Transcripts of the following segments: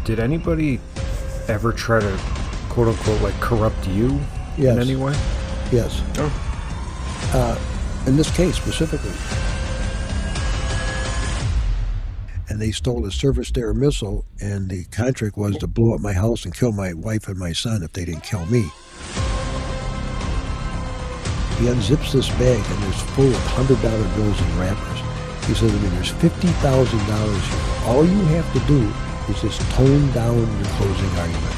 Did anybody ever try to, quote unquote, like corrupt you Yes. in any way? Yes. In this case specifically. And they stole a surface-to-air missile, and the contract was to blow up my house and kill my wife and my son if they didn't kill me. He unzips this bag, and it's full of $100 bills and wrappers. He says to me, there's $50,000 here. All you have to do is just tone down your closing argument.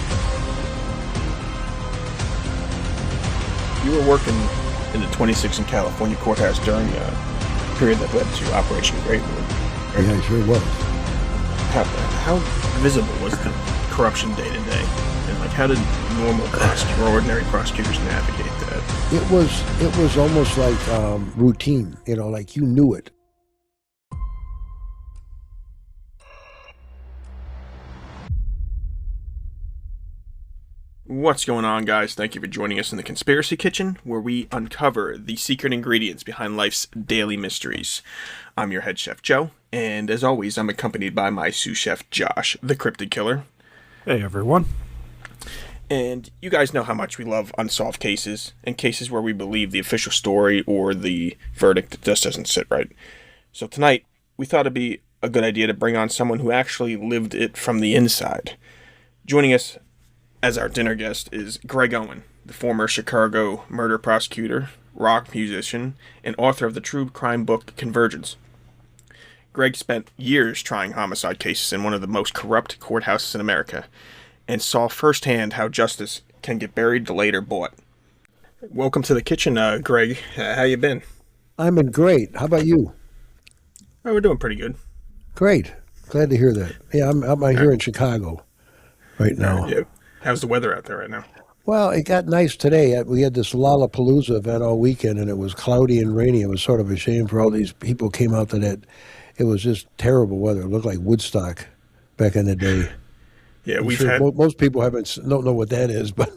You were working in the 26th and California courthouse during a period that led to Operation Greylord. Yeah, I sure was. How visible was the corruption day to day? And like, how did normal prosecutors, or ordinary prosecutors navigate that? It was almost like routine, like you knew it. What's going on, guys? Thank you for joining us in the Conspiracy Kitchen, where we uncover the secret ingredients behind life's daily mysteries. I'm your head chef, Joe, and as always, I'm accompanied by my sous chef, Josh, the Cryptid Killer. Hey, everyone. And you guys know how much we love unsolved cases, and cases where we believe the official story or the verdict just doesn't sit right. So tonight, we thought it'd be a good idea to bring on someone who actually lived it from the inside. Joining us as our dinner guest is Gregg Owen, the former Chicago murder prosecutor, rock musician, and author of the true crime book Convergence. Gregg spent years trying homicide cases in one of the most corrupt courthouses in America, and saw firsthand how justice can get buried, delayed, or bought. Welcome to the kitchen, Gregg. How you been? I'm been great. How about you? Oh, we're doing pretty good. Great. Glad to hear that. Yeah, I'm out here in Chicago right now. Yeah. How's the weather out there right now? Well, it got nice today. We had this Lollapalooza event all weekend, and it was cloudy and rainy. It was sort of a shame for all these people came out to that. It was just terrible weather. It looked like Woodstock back in the day. Yeah, I'm sure most people don't know what that is, but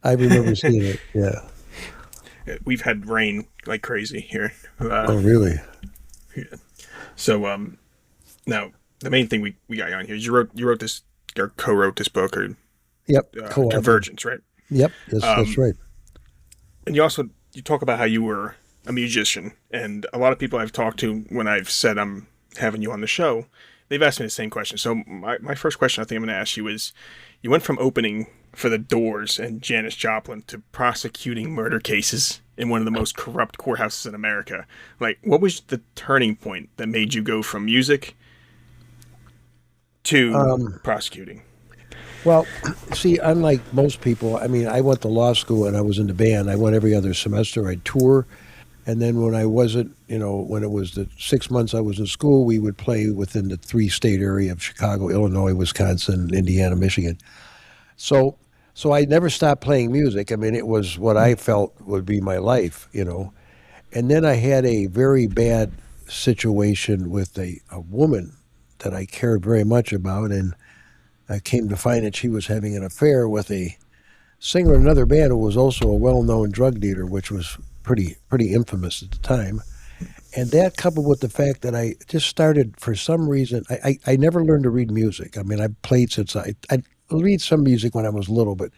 I remember seeing it. Yeah. We've had rain like crazy here. Oh, really? Yeah. So, now the main thing we got you on here is you wrote this or co-wrote this book, or yep, Convergence, right? Yep, that's right. And you talk about how you were a musician, and a lot of people I've talked to when I've said I'm having you on the show, they've asked me the same question. So my first question I think I'm going to ask you is, you went from opening for the Doors and Janis Joplin to prosecuting murder cases in one of the most corrupt courthouses in America. Like, what was the turning point that made you go from music to prosecuting? Well, see, unlike most people, I mean, I went to law school and I was in the band. I went every other semester. I'd tour. And then when I wasn't, when it was the 6 months I was in school, we would play within the 3-state area of Chicago, Illinois, Wisconsin, Indiana, Michigan. So I never stopped playing music. I mean, it was what I felt would be my life, And then I had a very bad situation with a woman that I cared very much about, and I came to find that she was having an affair with a singer in another band who was also a well-known drug dealer, which was pretty infamous at the time. And that, coupled with the fact that I just started, for some reason, I never learned to read music. I mean, I played since I read some music when I was little, but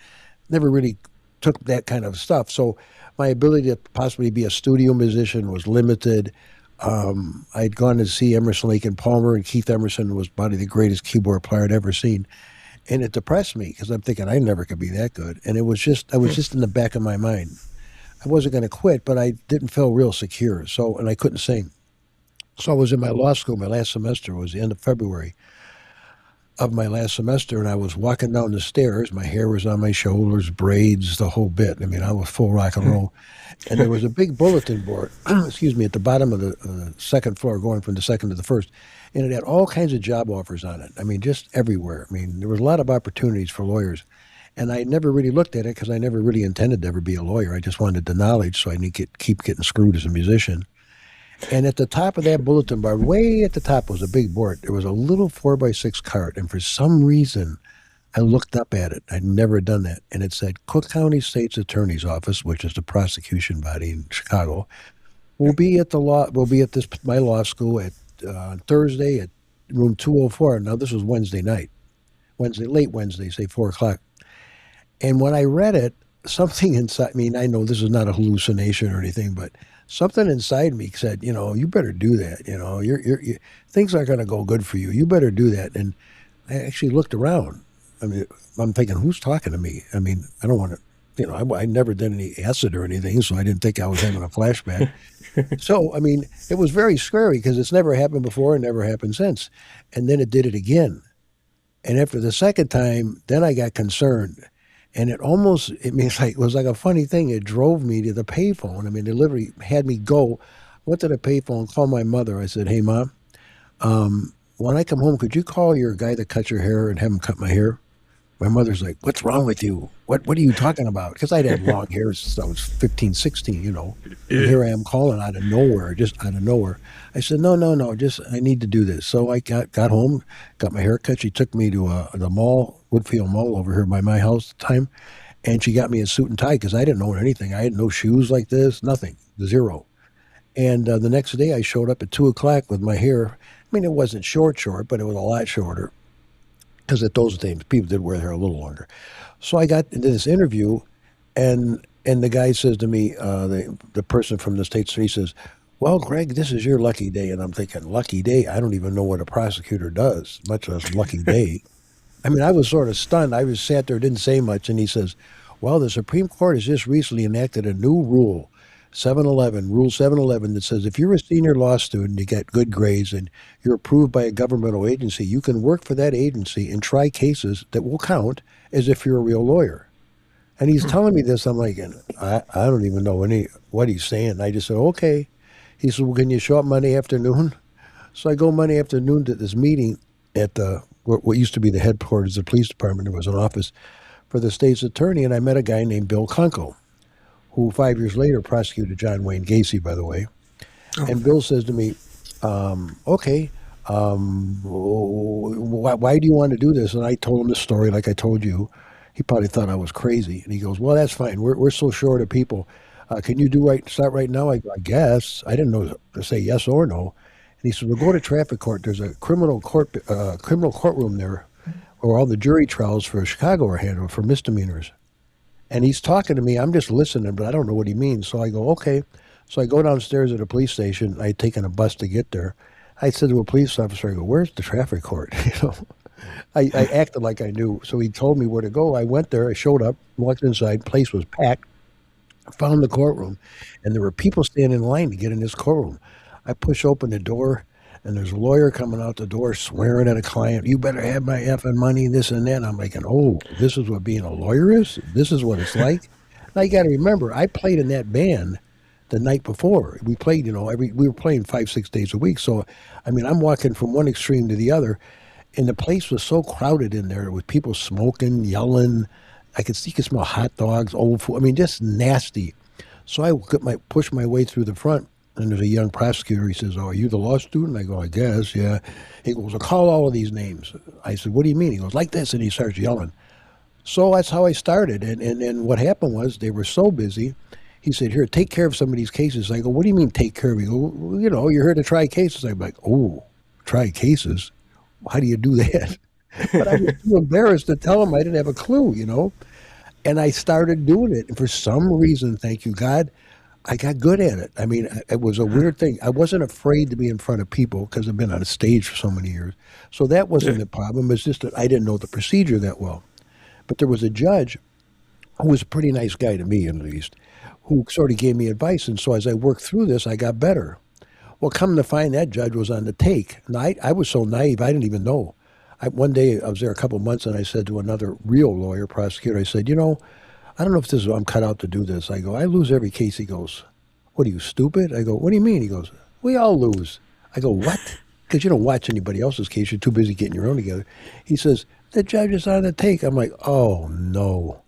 never really took that kind of stuff. So my ability to possibly be a studio musician was limited. I'd gone to see Emerson, Lake and Palmer, and Keith Emerson was probably the greatest keyboard player I'd ever seen. And it depressed me because I'm thinking I never could be that good. And I was just in the back of my mind. I wasn't going to quit, but I didn't feel real secure. And I couldn't sing. So I was in my law school. My last semester was the end of February of my last semester, and I was walking down the stairs. My hair was on my shoulders, braids, the whole bit. I mean, I was full rock and roll. And there was a big bulletin board, at the bottom of the second floor, going from the second to the first. And it had all kinds of job offers on it. I mean, just everywhere. I mean, there was a lot of opportunities for lawyers. And I never really looked at it because I never really intended to ever be a lawyer. I just wanted the knowledge so I didn't keep getting screwed as a musician. And at the top of that bulletin board, way at the top was a big board. There was a little 4x6 card. And for some reason, I looked up at it. I'd never done that. And it said, Cook County State's Attorney's Office, which is the prosecution body in Chicago, will be at my law school at Thursday at room 204. Now, this was Wednesday night. late Wednesday, say 4 o'clock. And when I read it, something inside, I mean, I know this is not a hallucination or anything, but something inside me said, you better do that. Things aren't going to go good for you. You better do that. And I actually looked around. I mean, I'm thinking, who's talking to me? I mean, I don't want to, I never did any acid or anything, so I didn't think I was having a flashback. So, I mean, it was very scary because it's never happened before and never happened since. And then it did it again. And after the second time, then I got concerned. And it was like a funny thing. It drove me to the payphone. I mean, it literally had me go. Went to the payphone, called my mother. I said, hey, Mom, when I come home, could you call your guy that cuts your hair and have him cut my hair? My mother's like, what's wrong with you? What are you talking about? Because I'd had long hair since I was 15, 16, And here I am calling out of nowhere, just out of nowhere. I said, no, I need to do this. So I got home, got my hair cut. She took me to the mall, Woodfield Mall over here by my house at the time. And she got me a suit and tie because I didn't know anything. I had no shoes like this, nothing, zero. And the next day I showed up at 2 o'clock with my hair. I mean, it wasn't short, but it was a lot shorter. Because at those days, people did wear their hair a little longer. So I got into this interview, and the guy says to me, the person from the state, he says, well, Gregg, this is your lucky day. And I'm thinking, lucky day? I don't even know what a prosecutor does, much less lucky day. I mean, I was sort of stunned. I was sat there, didn't say much, and he says, well, the Supreme Court has just recently enacted a new rule, Rule 711, that says if you're a senior law student, you get good grades, and you're approved by a governmental agency, you can work for that agency and try cases that will count as if you're a real lawyer. And he's telling me this. I'm like, I don't even know what he's saying. I just said, okay. He said, well, can you show up Monday afternoon? So I go Monday afternoon to this meeting at what used to be the headquarters of the police department. There was an office for the state's attorney, and I met a guy named Bill Kunkel, who 5 years later prosecuted John Wayne Gacy, by the way. Oh. And Bill says to me, okay, why do you want to do this? And I told him the story like I told you. He probably thought I was crazy. And he goes, well, that's fine. We're so short of people. Can you start right now? I go, I guess. I didn't know to say yes or no. And he said, we'll go to traffic court. There's a criminal courtroom there where all the jury trials for Chicago are handled for misdemeanors. And he's talking to me. I'm just listening, but I don't know what he means. So I go, okay. So I go downstairs at the police station. I had taken a bus to get there. I said to a police officer, I go, where's the traffic court? I acted like I knew. So he told me where to go. I went there. I showed up, walked inside. Place was packed. I found the courtroom, and there were people standing in line to get in this courtroom. I push open the door, and there's a lawyer coming out the door swearing at a client, you better have my effing money, this and that. And I'm like, oh, this is what being a lawyer is? This is what it's like? Now you got to remember, I played in that band the night before. We played, we were playing 5-6 days a week. So, I mean, I'm walking from one extreme to the other, and the place was so crowded in there with people smoking, yelling. You could smell hot dogs, old food. I mean, just nasty. So I pushed my way through the front. And there's a young prosecutor. He says, oh, are you the law student? I go, I guess, yeah. He goes, well, call all of these names. I said, what do you mean? He goes, like this. And he starts yelling. So that's how I started. And what happened was they were so busy. He said, here, take care of some of these cases. I go, what do you mean take care of? He goes, well, you're here to try cases. I'm like, oh, try cases? How do you do that? But I was too embarrassed to tell him I didn't have a clue, And I started doing it. And for some reason, thank you, God, I got good at it. I mean, it was a weird thing. I wasn't afraid to be in front of people because I've been on a stage for so many years. So that wasn't the problem. It's just that I didn't know the procedure that well. But there was a judge who was a pretty nice guy to me, at least, who sort of gave me advice. And so as I worked through this, I got better. Well, come to find that judge was on the take. And I was so naive, I didn't even know. One day, I was there a couple of months, and I said to another real lawyer, prosecutor, I said, I don't know if I'm cut out to do this. I go, I lose every case. He goes, what are you, stupid? I go, what do you mean? He goes, we all lose. I go, what? Because you don't watch anybody else's case. You're too busy getting your own together. He says, the judge is on the take. I'm like, oh, no.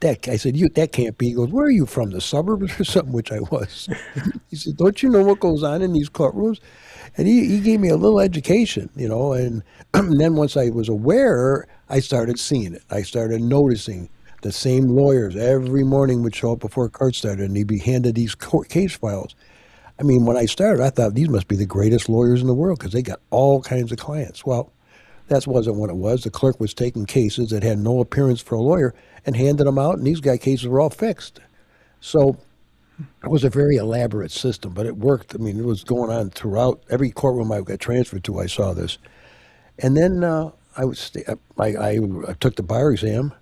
I said, that can't be. He goes, where are you from, the suburbs or something, which I was. He said, don't you know what goes on in these courtrooms? And he gave me a little education, and then once I was aware, I started seeing it. I started noticing the same lawyers every morning would show up before court started, and he'd be handed these court case files. I mean, when I started, I thought these must be the greatest lawyers in the world because they got all kinds of clients. Well, That wasn't what it was. The clerk was taking cases that had no appearance for a lawyer and handed them out, and these guy cases were all fixed. So it was a very elaborate system, but it worked. I mean, it was going on throughout every courtroom I got transferred to. I saw this, and then I took the bar exam,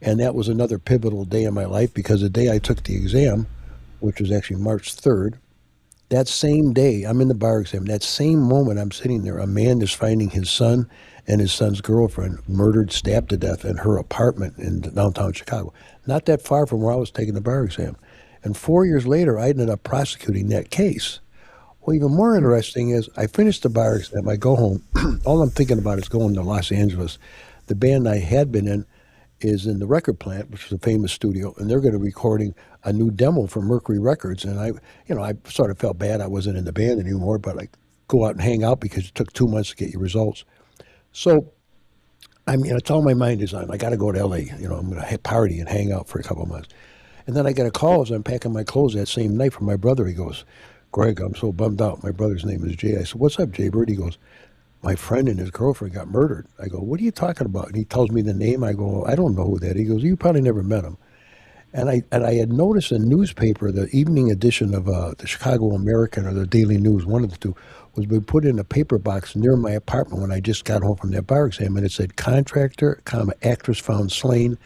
and that was another pivotal day in my life because the day I took the exam, which was actually March 3rd, that same day I'm in the bar exam. That same moment I'm sitting there, a man is finding his son and his son's girlfriend murdered, stabbed to death in her apartment in downtown Chicago, not that far from where I was taking the bar exam. And 4 years later, I ended up prosecuting that case. Well, even more interesting is I finished the bar exam. I go home. All I'm thinking about is going to Los Angeles. The band I had been in is in the record plant, which is a famous studio, and they're going to be recording a new demo for Mercury Records. And I sort of felt bad I wasn't in the band anymore, but I go out and hang out because it took 2 months to get your results. So, it's all my mind is on. I got to go to L.A. I'm going to party and hang out for a couple of months. And then I get a call as I'm packing my clothes that same night from my brother. He goes, "Greg, I'm so bummed out. My brother's name is Jay." I said, "What's up, Jay Bird?" He goes, "My friend and his girlfriend got murdered." I go, "What are you talking about?" And he tells me the name. I go, "I don't know who that is." He goes, "You probably never met him." And I had noticed a newspaper, the evening edition of the Chicago American or the Daily News, one of the two, was being put in a paper box near my apartment when I just got home from that bar exam, and it said, "Contractor, actress found slain."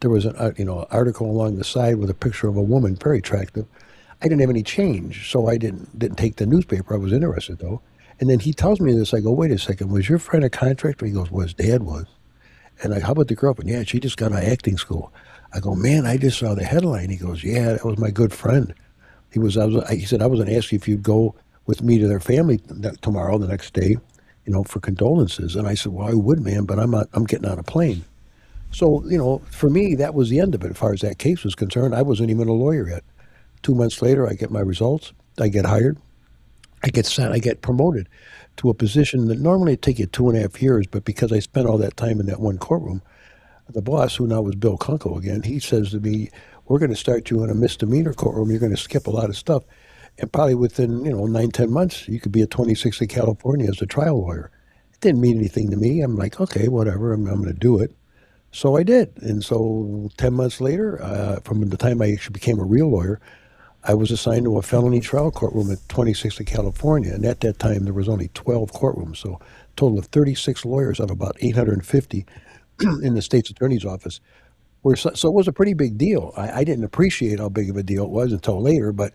There was an article along the side with a picture of a woman, very attractive. I didn't have any change, so I didn't take the newspaper. I was interested though. And then he tells me this. I go, "Wait a second, was your friend a contractor?" He goes, "Well, his dad was." And how about the girlfriend? "Yeah, she just got out of acting school." I go, "Man, I just saw the headline." He goes, "Yeah, that was my good friend." He said, "I was going to ask you if you'd go with me to their family tomorrow, the next day, for condolences." And I said, "Well, I would, man, but I'm getting on a plane." So, for me, that was the end of it as far as that case was concerned. I wasn't even a lawyer yet. 2 months later, I get my results. I get hired. I get promoted to a position that normally it'd take you 2.5 years, but because I spent all that time in that one courtroom, the boss, who now was Bill Kunkel again, he says to me, "We're going to start you in a misdemeanor courtroom. You're going to skip a lot of stuff. And probably within, 9-10 months, you could be at 26 in California as a trial lawyer." It didn't mean anything to me. I'm like, okay, whatever. I'm going to do it. So I did. And so 10 months later, from the time I actually became a real lawyer, I was assigned to a felony trial courtroom at 26th in California. And at that time, there was only 12 courtrooms. So a total of 36 lawyers out of about 850 in the state's attorney's office. So it was a pretty big deal. I didn't appreciate how big of a deal it was until later, but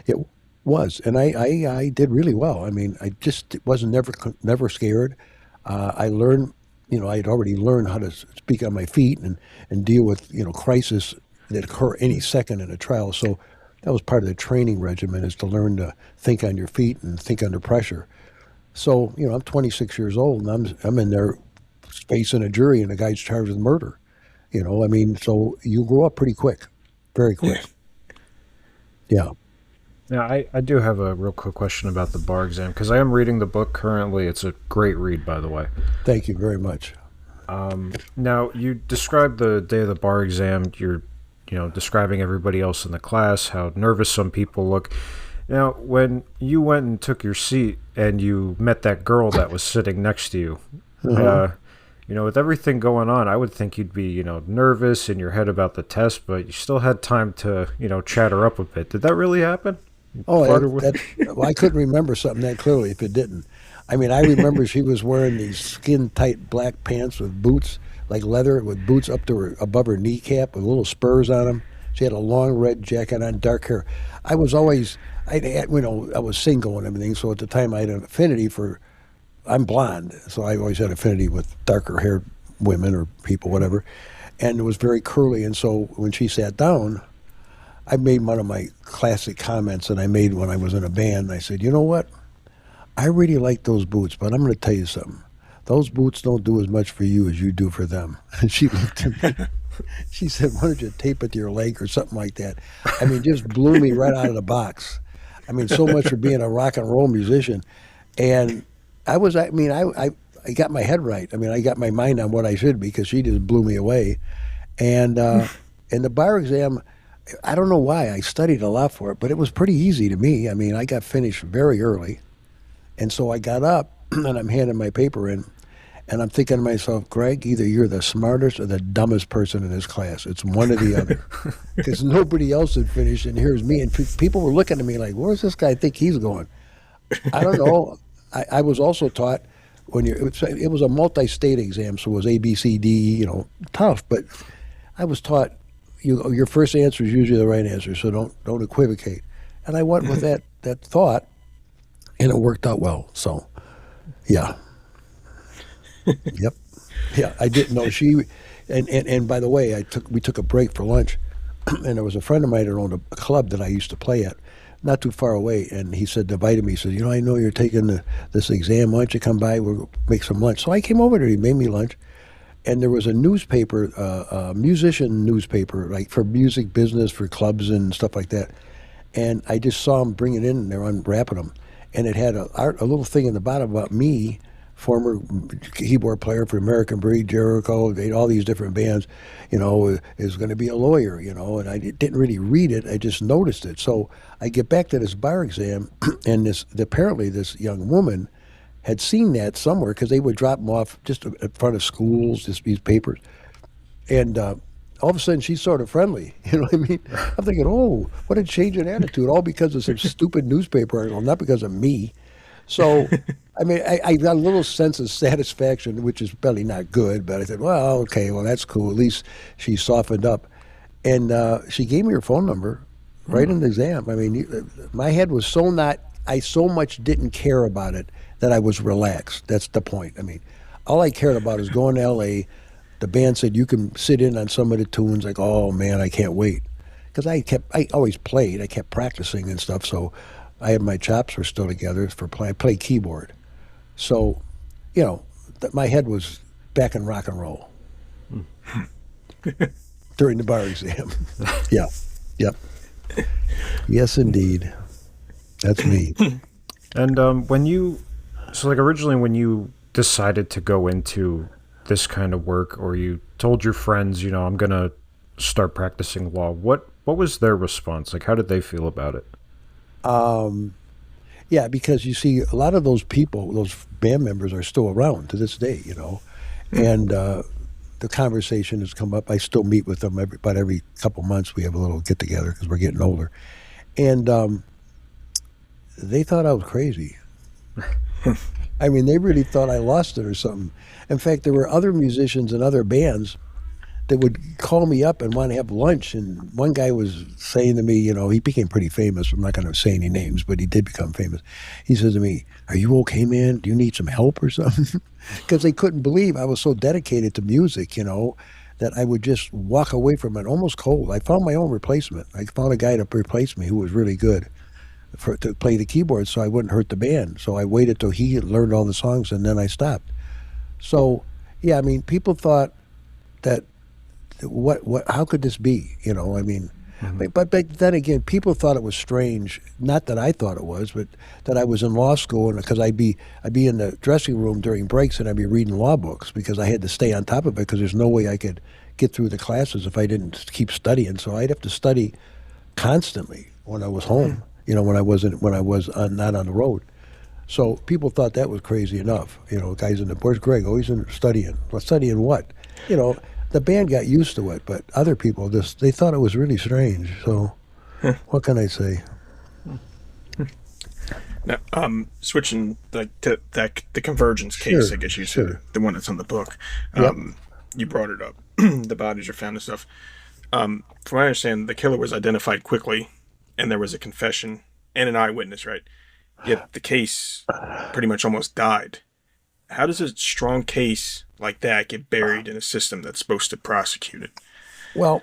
it was. And I did really well. I mean, I just wasn't never scared. I learned, I'd already learned how to speak on my feet and deal with, crisis that occur any second in a trial. So that was part of the training regimen, is to learn to think on your feet and think under pressure. So, I'm 26 years old and I'm in there facing a jury and a guy's charged with murder. So you grow up pretty quick, very quick. Yeah. Now, I do have a real quick question about the bar exam, because I am reading the book currently. It's a great read, by the way. Thank you very much. Now, you described the day of the bar exam. You're, describing everybody else in the class, how nervous some people look. Now, when you went and took your seat and you met that girl that was sitting next to you, with everything going on, I would think you'd be, nervous in your head about the test, but you still had time to, chat her up a bit. Did that really happen? Oh, well, I couldn't remember something that clearly if it didn't. I mean, I remember she was wearing these skin-tight black pants with boots, like leather, with boots above her kneecap with little spurs on them. She had a long red jacket on, dark hair. I was single and everything, so at the time I had an affinity I'm blonde, so I always had affinity with darker-haired women or people, whatever, and it was very curly. And so when she sat down, I made one of my classic comments that I made when I was in a band. I said, "You know what? I really like those boots, but I'm going to tell you something. Those boots don't do as much for you as you do for them." And she looked at me. She said, "Why don't you tape it to your leg or something like that?" I mean, just blew me right out of the box. I mean, so much for being a rock and roll musician. And I got my head right. I mean, I got my mind on what I should be, because she just blew me away. And in the bar exam, I don't know why. I studied a lot for it, but it was pretty easy to me. I mean, I got finished very early. And so I got up and I'm handing my paper in. And I'm thinking to myself, Greg, either you're the smartest or the dumbest person in this class. It's one or the other. Because nobody else had finished, and here's me. And people were looking at me like, where's this guy think he's going? I don't know. I was also taught when it was a multi-state exam, so it was A, B, C, D, tough. But I was taught your first answer is usually the right answer, so don't equivocate. And I went with that thought, and it worked out well. So, yeah. Yep. Yeah, I didn't know she. And by the way, we took a break for lunch, and there was a friend of mine that owned a club that I used to play at, not too far away, and he said, invited me. He said, I know you're taking this exam. Why don't you come by? We'll make some lunch. So I came over there. He made me lunch, and there was a newspaper, a musician newspaper, like for music business, for clubs and stuff like that. And I just saw them bring it in, and they're unwrapping them, and it had a little thing in the bottom about me, former keyboard player for American Breed, Jericho, all these different bands, is going to be a lawyer, and I didn't really read it. I just noticed it. So I get back to this bar exam, and apparently this young woman had seen that somewhere because they would drop them off just in front of schools, just these papers. And all of a sudden she's sort of friendly, you know what I mean? I'm thinking, oh, what a change in attitude, all because of some stupid newspaper article, not because of me. So, I mean, I got a little sense of satisfaction, which is probably not good, but I said, well, okay, well, that's cool. At least she softened up. And she gave me her phone number right in the exam. I mean, my head was I so much didn't care about it that I was relaxed. That's the point. I mean, all I cared about is going to L.A. The band said, you can sit in on some of the tunes. Like, oh, man, I can't wait. Because I always played. I kept practicing and stuff, so I had my chops were still together for play. I played keyboard. So, my head was back in rock and roll during the bar exam. Yeah. Yep. Yes, indeed. That's me. And originally when you decided to go into this kind of work, or you told your friends, I'm going to start practicing law, what was their response? Like, how did they feel about it? Yeah, because you see, a lot of those people, those band members, are still around to this day, and the conversation has come up. I still meet with them about every couple months. We have a little get together because we're getting older, and they thought I was crazy. I mean, they really thought I lost it or something. In fact, there were other musicians and other bands that would call me up and want to have lunch. And one guy was saying to me, he became pretty famous. I'm not going to say any names, but he did become famous. He says to me, are you okay, man? Do you need some help or something? Because they couldn't believe I was so dedicated to music, that I would just walk away from it almost cold. I found my own replacement. I found a guy to replace me who was really good to play the keyboard so I wouldn't hurt the band. So I waited till he had learned all the songs, and then I stopped. So, yeah, I mean, people thought that, how could this be? But then again, people thought it was strange. Not that I thought it was, but that I was in law school, and because I'd be in the dressing room during breaks, and I'd be reading law books because I had to stay on top of it because there's no way I could get through the classes if I didn't keep studying. So I'd have to study constantly when I was home. When I was not on the road. So people thought that was crazy enough. Guys where's Greg? Oh, he's studying. Well, studying what? The band got used to it, but other people they thought it was really strange. So, what can I say? Now, switching to the Convergence case, Sure, I guess you said, sure. the one that's on the book. Yep. You brought it up. The bodies are found and stuff. From what I understand, the killer was identified quickly, and there was a confession and an eyewitness, right? Yet the case pretty much almost died. How does a strong case like that get buried in a system that's supposed to prosecute it? Well,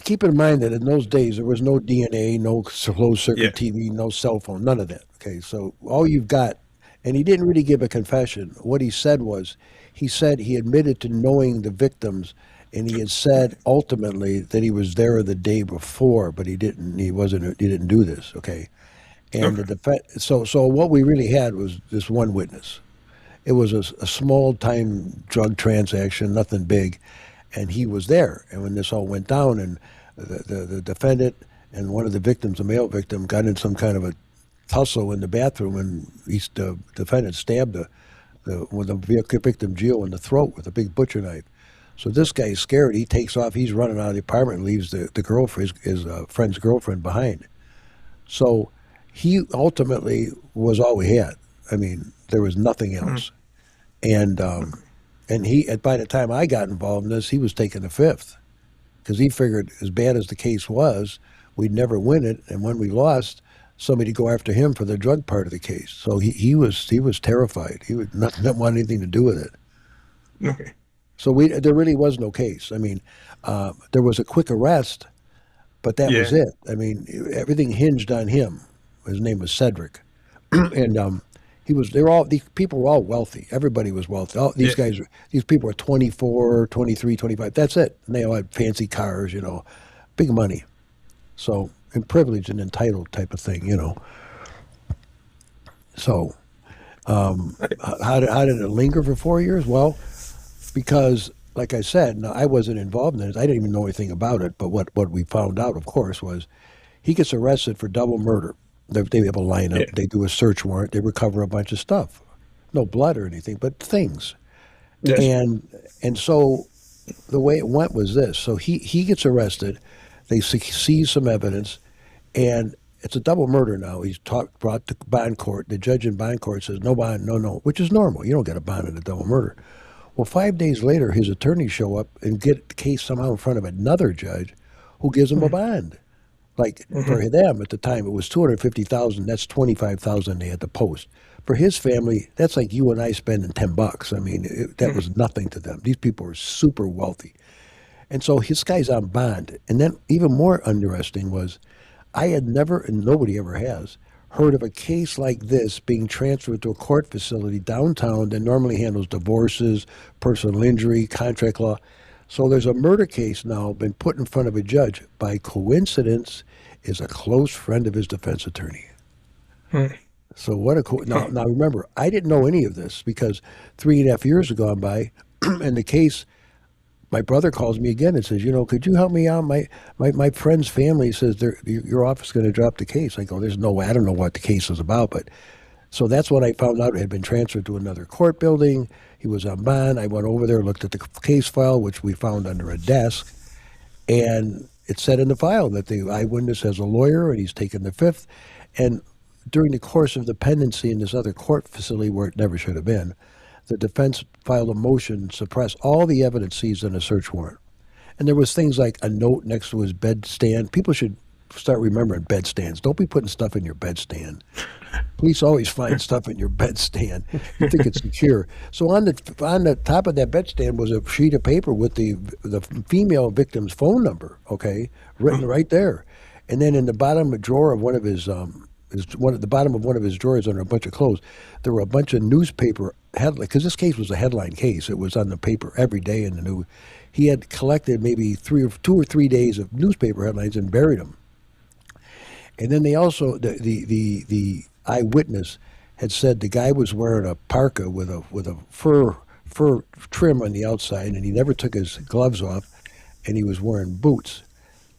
keep in mind that in those days there was no DNA, no closed circuit TV, no cell phone, none of that. Okay, so all you've got, and he didn't really give a confession. What he said he admitted to knowing the victims, and he had said ultimately that he was there the day before, but he didn't do this. Okay, and the defense. So what we really had was this one witness. It was a small time drug transaction, nothing big, and he was there. And when this all went down, and the defendant and one of the victims, a male victim, got in some kind of a tussle in the bathroom, and the defendant stabbed with the victim Gio in the throat with a big butcher knife. So this guy's scared. He takes off. He's running out of the apartment and leaves the girlfriend, his friend's girlfriend behind. So he ultimately was all we had. I mean, there was nothing else. And by the time I got involved in this, he was taking the fifth because he figured as bad as the case was, we'd never win it. And when we lost, somebody would go after him for the drug part of the case. So he was terrified. He would not want anything to do with it. Okay. So there really was no case. I mean, there was a quick arrest, but that was it. I mean, everything hinged on him. His name was Cedric, and these people were all wealthy. Everybody was wealthy. These people were 24, 23, 25. That's it. And they all had fancy cars, big money. So, and privileged and entitled type of thing, So, how did it linger for 4 years? Well, because, like I said, now I wasn't involved in it. I didn't even know anything about it. But what we found out, of course, was he gets arrested for double murder. They have a lineup. Yeah. They do a search warrant. They recover a bunch of stuff. No blood or anything, but things. Yes. And so the way it went was this. So he gets arrested. They seize some evidence, and it's a double murder now. He's brought to bond court. The judge in bond court says, no bond, no, which is normal. You don't get a bond in a double murder. Well, 5 days later, his attorneys show up and get the case somehow in front of another judge who gives him a bond. Like for them at the time, it was $250,000. That's $25,000 they had to post. For his family, that's like you and I spending $10. I mean, that was nothing to them. These people were super wealthy, and so his guy's on bond. And then even more interesting was, I had never, and nobody ever has, heard of a case like this being transferred to a court facility downtown that normally handles divorces, personal injury, contract law. So there's a murder case now been put in front of a judge. By coincidence, is a close friend of his defense attorney. So what a now remember, I didn't know any of this because 3.5 years have gone by, and the case. My brother calls me again and says, could you help me out? My friend's family says your office is going to drop the case. I go, there's no way. I don't know what the case is about, but. So that's when I found out it had been transferred to another court building. He was on bond. I went over there, looked at the case file, which we found under a desk, and it said in the file that the eyewitness has a lawyer and he's taken the fifth. And during the course of the pendency in this other court facility where it never should have been, the defense filed a motion to suppress all the evidence seized in a search warrant. And there was things like a note next to his bedstand. People should start remembering bedstands. Don't be putting stuff in your bedstand. Police always find stuff in your bedstand. You think it's secure. So on the top of that bedstand was a sheet of paper with the female victim's phone number, written right there. And then in the bottom drawer of one of his the bottom of one of his drawers under a bunch of clothes, there were a bunch of newspaper headlines, because this case was a headline case. It was on the paper every day in the news. He had collected maybe 2 or 3 days of newspaper headlines and buried them. And then they also, the eyewitness had said the guy was wearing a parka with a fur trim on the outside, and he never took his gloves off, and he was wearing boots.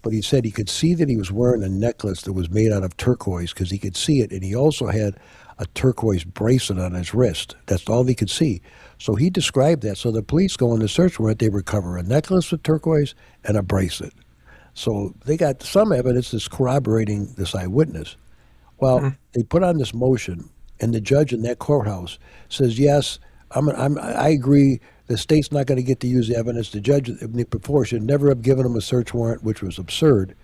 But he said he could see that he was wearing a necklace that was made out of turquoise because he could see it, and he also had a turquoise bracelet on his wrist. That's all he could see. So he described that. So the police go on the search warrant, they recover a necklace with turquoise and a bracelet. So they got some evidence that's corroborating this eyewitness. Well, they put on this motion, and the judge in that courthouse says, yes, I agree. The state's not going to get to use the evidence. The judge before should never have given him a search warrant, which was absurd.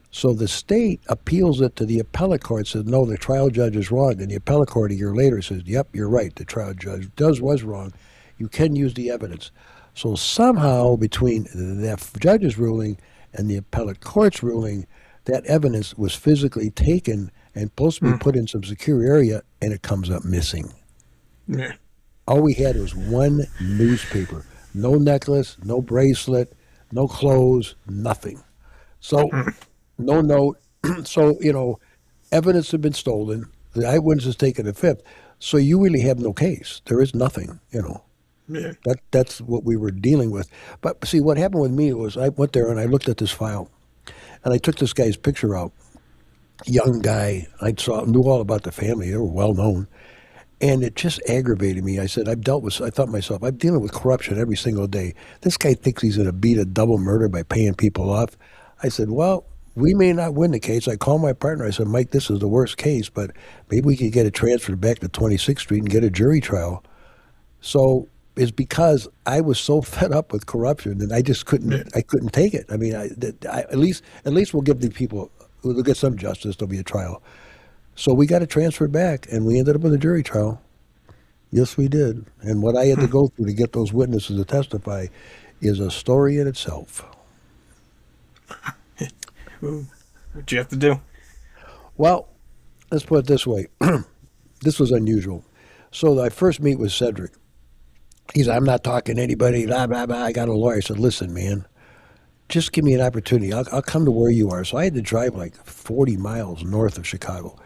So the state appeals it to the appellate court, says, no, the trial judge is wrong. And the appellate court a year later says, yep, you're right. The trial judge was wrong. You can use the evidence. So somehow between the judge's ruling and the appellate court's ruling, that evidence was physically taken and supposed to be put in some secure area, and it comes up missing. Yeah. All we had was one newspaper. No necklace, no bracelet, no clothes, nothing. So, no note. So, evidence had been stolen. The eyewitness has taken a fifth. So you really have no case. There is nothing, Yeah. That's what we were dealing with. But see, what happened with me was I went there and I looked at this file, and I took this guy's picture out. Young guy. Knew all about the family. They were well known. And it just aggravated me. I said, I thought to myself, I'm dealing with corruption every single day. This guy thinks he's going to beat a double murder by paying people off. I said, well, we may not win the case. I called my partner. I said, Mike, this is the worst case, but maybe we could get it transferred back to 26th Street and get a jury trial. So it's because I was so fed up with corruption that I just I couldn't take it. I mean, at least we'll give the people, we'll get some justice. There'll be a trial. So we got it transferred back, and we ended up with a jury trial. Yes, we did. And what I had to go through to get those witnesses to testify is a story in itself. What'd you have to do? Well, let's put it this way. This was unusual. So I first meet with Cedric. He said, I'm not talking to anybody, blah, blah, blah. I got a lawyer. I said, listen, man, just give me an opportunity. I'll come to where you are. So I had to drive like 40 miles north of Chicago.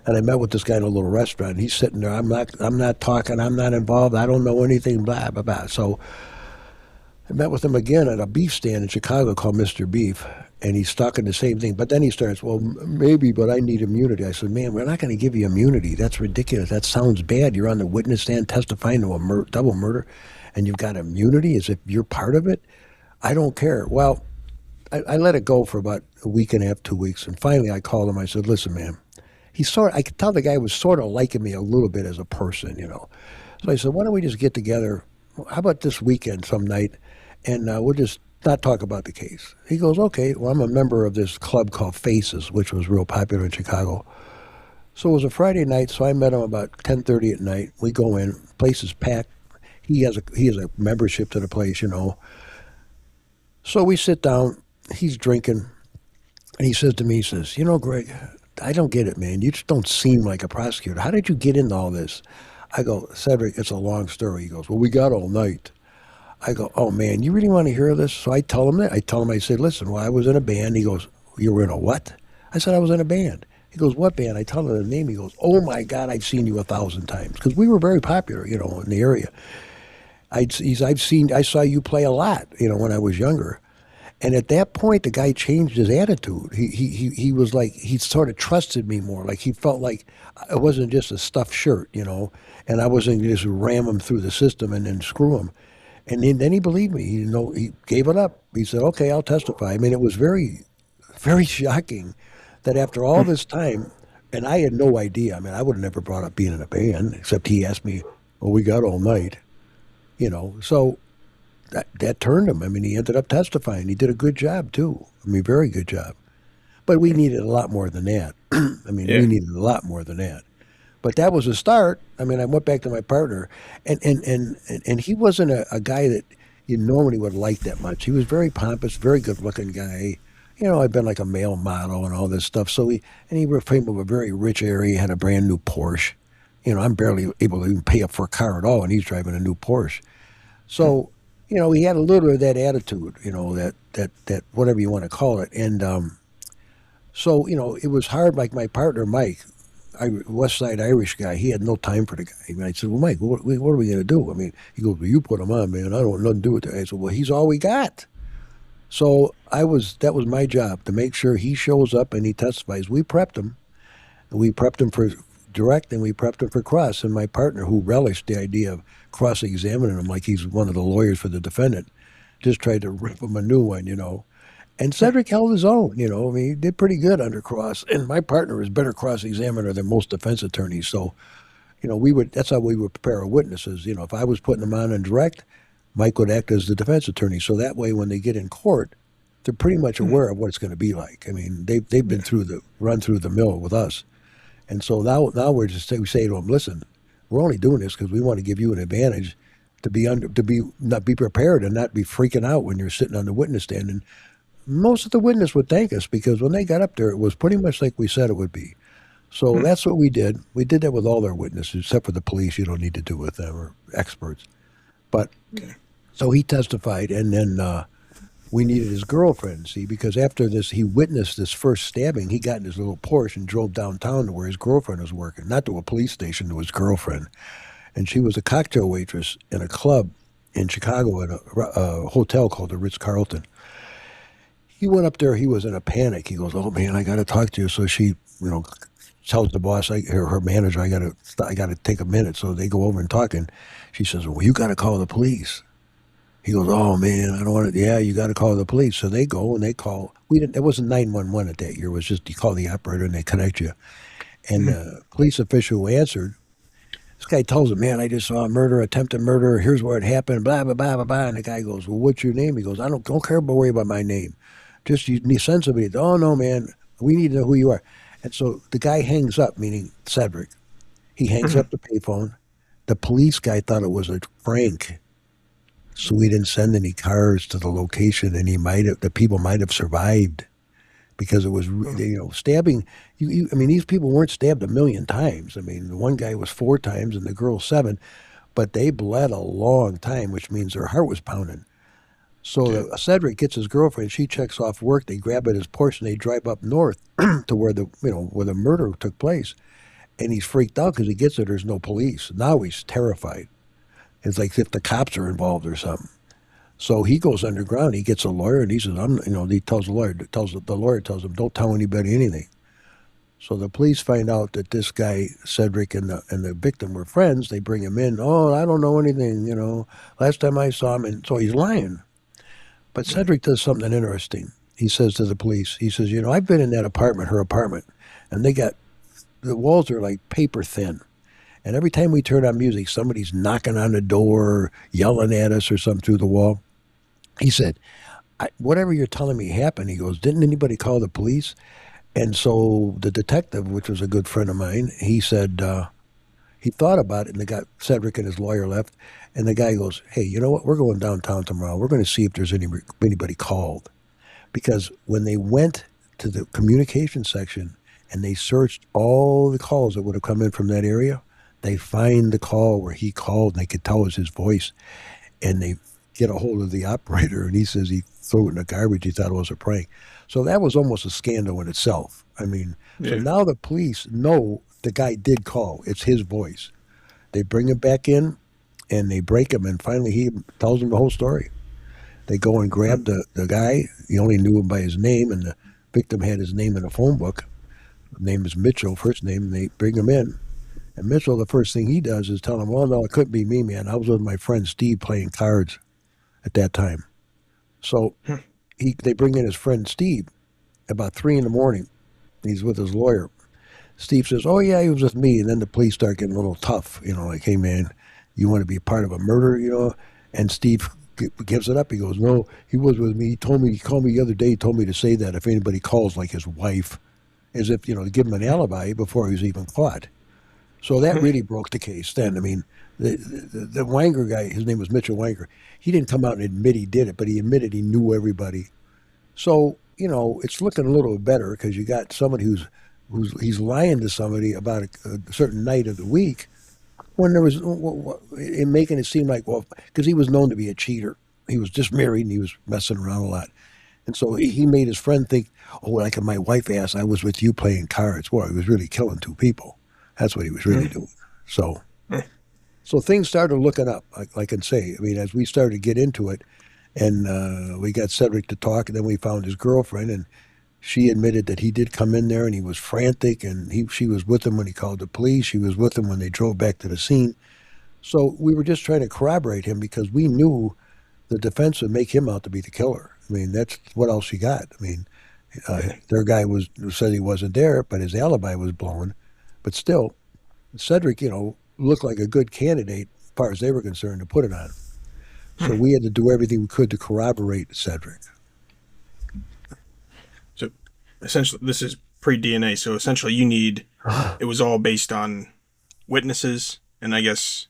And I met with this guy in a little restaurant. And he's sitting there. I'm not talking. I'm not involved. I don't know anything, blah, blah, blah. So I met with him again at a beef stand in Chicago called Mr. Beef. And he's talking the same thing. But then he starts, well, maybe, but I need immunity. I said, man, we're not going to give you immunity. That's ridiculous. That sounds bad. You're on the witness stand testifying to a double murder, and you've got immunity as if you're part of it? I don't care. Well, I let it go for about a week and a half, 2 weeks. And finally I called him. I said, listen, man. I could tell the guy was sort of liking me a little bit as a person, you know. So I said, why don't we just get together? How about this weekend some night, and we'll just not talk about the case. He goes, okay. Well, I'm a member of this club called Faces, which was real popular in Chicago. So it was a Friday night, so I met him about 10:30 at night. We go in, place is packed. He has a membership to the place, you know. So we sit down, he's drinking, and he says to me, he says, you know, Greg, I don't get it, man. You just don't seem like a prosecutor. How did you get into all this? I go, Cedric, it's a long story. He goes, well, we got all night. I go, oh, man, you really want to hear this? So I tell him that. I said, listen, well, I was in a band. He goes, you were in a what? I said, I was in a band. He goes, what band? I tell him the name. He goes, oh, my God, I've seen you 1,000 times. Because we were very popular, you know, in the area. I saw you play a lot, you know, when I was younger. And at that point, the guy changed his attitude. He was like, he sort of trusted me more. Like he felt like it wasn't just a stuffed shirt, you know, and I wasn't going to just ram him through the system and then screw him. And then he believed me. He gave it up. He said, okay, I'll testify. I mean, it was very, very shocking that after all this time, and I had no idea. I mean, I would have never brought up being in a band, except he asked me, well, we got all night, you know, so that turned him. I mean, he ended up testifying. He did a good job, too. I mean, very good job. But we needed a lot more than that. I mean, we needed a lot more than that. But that was a start. I mean, I went back to my partner, and he wasn't a guy that you normally would like that much. He was very pompous, very good-looking guy. You know, I'd been like a male model and all this stuff. So he came from a very rich area, had a brand new Porsche. You know, I'm barely able to even pay up for a car at all, and he's driving a new Porsche. So, you know, he had a little bit of that attitude, you know, that whatever you want to call it. And so, you know, it was hard. Like my partner, Mike, West Side Irish guy, he had no time for the guy. I mean, I said, well, Mike, what are we going to do? I mean, he goes, well, you put him on, man. I don't want nothing to do with that. I said, well, he's all we got. So that was my job, to make sure he shows up and he testifies. We prepped him. We prepped him for direct and we prepped him for cross. And my partner, who relished the idea of cross-examining him like he's one of the lawyers for the defendant, just tried to rip him a new one, you know. And Cedric held his own, you know. I mean, he did pretty good under cross. And my partner is better cross-examiner than most defense attorneys. So, you know, that's how we would prepare our witnesses. You know, if I was putting them on direct, Mike would act as the defense attorney. So that way, when they get in court, they're pretty much aware of what it's going to be like. I mean, they've been run through the mill with us. And so now we say to them, listen, we're only doing this because we want to give you an advantage to not be prepared and not be freaking out when you're sitting on the witness stand. And most of the witness would thank us because when they got up there, it was pretty much like we said it would be. So that's what we did. We did that with all our witnesses, except for the police. You don't need to do with them, or experts. But so he testified, and then we needed his girlfriend, see, because after this, he witnessed this first stabbing. He got in his little Porsche and drove downtown to where his girlfriend was working, not to a police station, to his girlfriend. And she was a cocktail waitress in a club in Chicago at a hotel called the Ritz-Carlton. He went up there. He was in a panic. He goes, oh, man, I got to talk to you. So she, you know, tells the boss, her manager, I gotta take a minute. So they go over and talk, and she says, "Well, you got to call the police." He goes, "Oh man, I don't want to." Yeah, you got to call the police. So they go and they call. We didn't. It wasn't 911 at that year. It was just you call the operator and they connect you. And the police official who answered, this guy tells him, "Man, I just saw a murder, attempted murder. Here's where it happened. Blah blah blah blah blah." And the guy goes, "Well, what's your name?" He goes, don't care about worry about my name. Just you need send somebody." "Oh no, man, we need to know who you are." And so the guy hangs up, meaning Cedric. He hangs up the payphone. The police guy thought it was a prank, so he didn't send any cars to the location, and the people might have survived because it was, stabbing. I mean, these people weren't stabbed a million times. I mean, the one guy was 4 times and the girl 7, but they bled a long time, which means their heart was pounding. So Cedric gets his girlfriend. She checks off work. They grab at his Porsche and they drive up north to where the murder took place. And he's freaked out because he gets there. There's no police. Now he's terrified. It's like if the cops are involved or something. So he goes underground. He gets a lawyer and he says, he tells the lawyer tells him, "Don't tell anybody anything." So the police find out that this guy Cedric and the victim were friends. They bring him in. "Oh, I don't know anything. Last time I saw him," and so he's lying. But Cedric does something interesting. He says to the police, he says, "I've been in that apartment, her apartment, and the walls are like paper thin. And every time we turn on music, somebody's knocking on the door, yelling at us or something through the wall." He said, "Whatever you're telling me happened," he goes, "didn't anybody call the police?" And so the detective, which was a good friend of mine, he said, he thought about it, and Cedric and his lawyer left, and the guy goes, "Hey, you know what? We're going downtown tomorrow. We're going to see if there's anybody called." Because when they went to the communication section and they searched all the calls that would have come in from that area, they find the call where he called, and they could tell it was his voice, and they get a hold of the operator, and he says he threw it in the garbage. He thought it was a prank. So that was almost a scandal in itself. I mean, So now the police know the guy did call. It's his voice. They bring him back in, and they break him, and finally he tells them the whole story. They go and grab the guy. He only knew him by his name, and the victim had his name in a phone book. The name is Mitchell, first name, and they bring him in. And Mitchell, the first thing he does is tell him, "Well, no, it couldn't be me, man. I was with my friend Steve playing cards at that time." So they bring in his friend Steve about 3 in the morning. He's with his lawyer. Steve says, "Oh, yeah, he was with me." And then the police start getting a little tough, like, "Hey, man, you want to be a part of a murder, And Steve gives it up. He goes, "No, he was with me. He called me the other day. He told me to say that if anybody calls, like his wife, as if, to give him an alibi before he was even caught." So that really broke the case then. I mean, the Wanger guy, his name was Mitchell Wanger, he didn't come out and admit he did it, but he admitted he knew everybody. So, it's looking a little better because you got somebody he's lying to somebody about a certain night of the week when there was, in making it seem like, because he was known to be a cheater. He was just married and he was messing around a lot. And so he made his friend think, "Oh, like my wife asked, I was with you playing cards." Boy, he was really killing 2 people. That's what he was really doing. So things started looking up, I can say. I mean, as we started to get into it, and we got Cedric to talk, and then we found his girlfriend, and she admitted that he did come in there, and he was frantic, and she was with him when he called the police. She was with him when they drove back to the scene. So we were just trying to corroborate him because we knew the defense would make him out to be the killer. I mean, that's what else you got. I mean, their guy said he wasn't there, but his alibi was blown. But still, Cedric, looked like a good candidate as far as they were concerned to put it on. So we had to do everything we could to corroborate Cedric. So essentially, this is pre-DNA. So essentially, it was all based on witnesses and I guess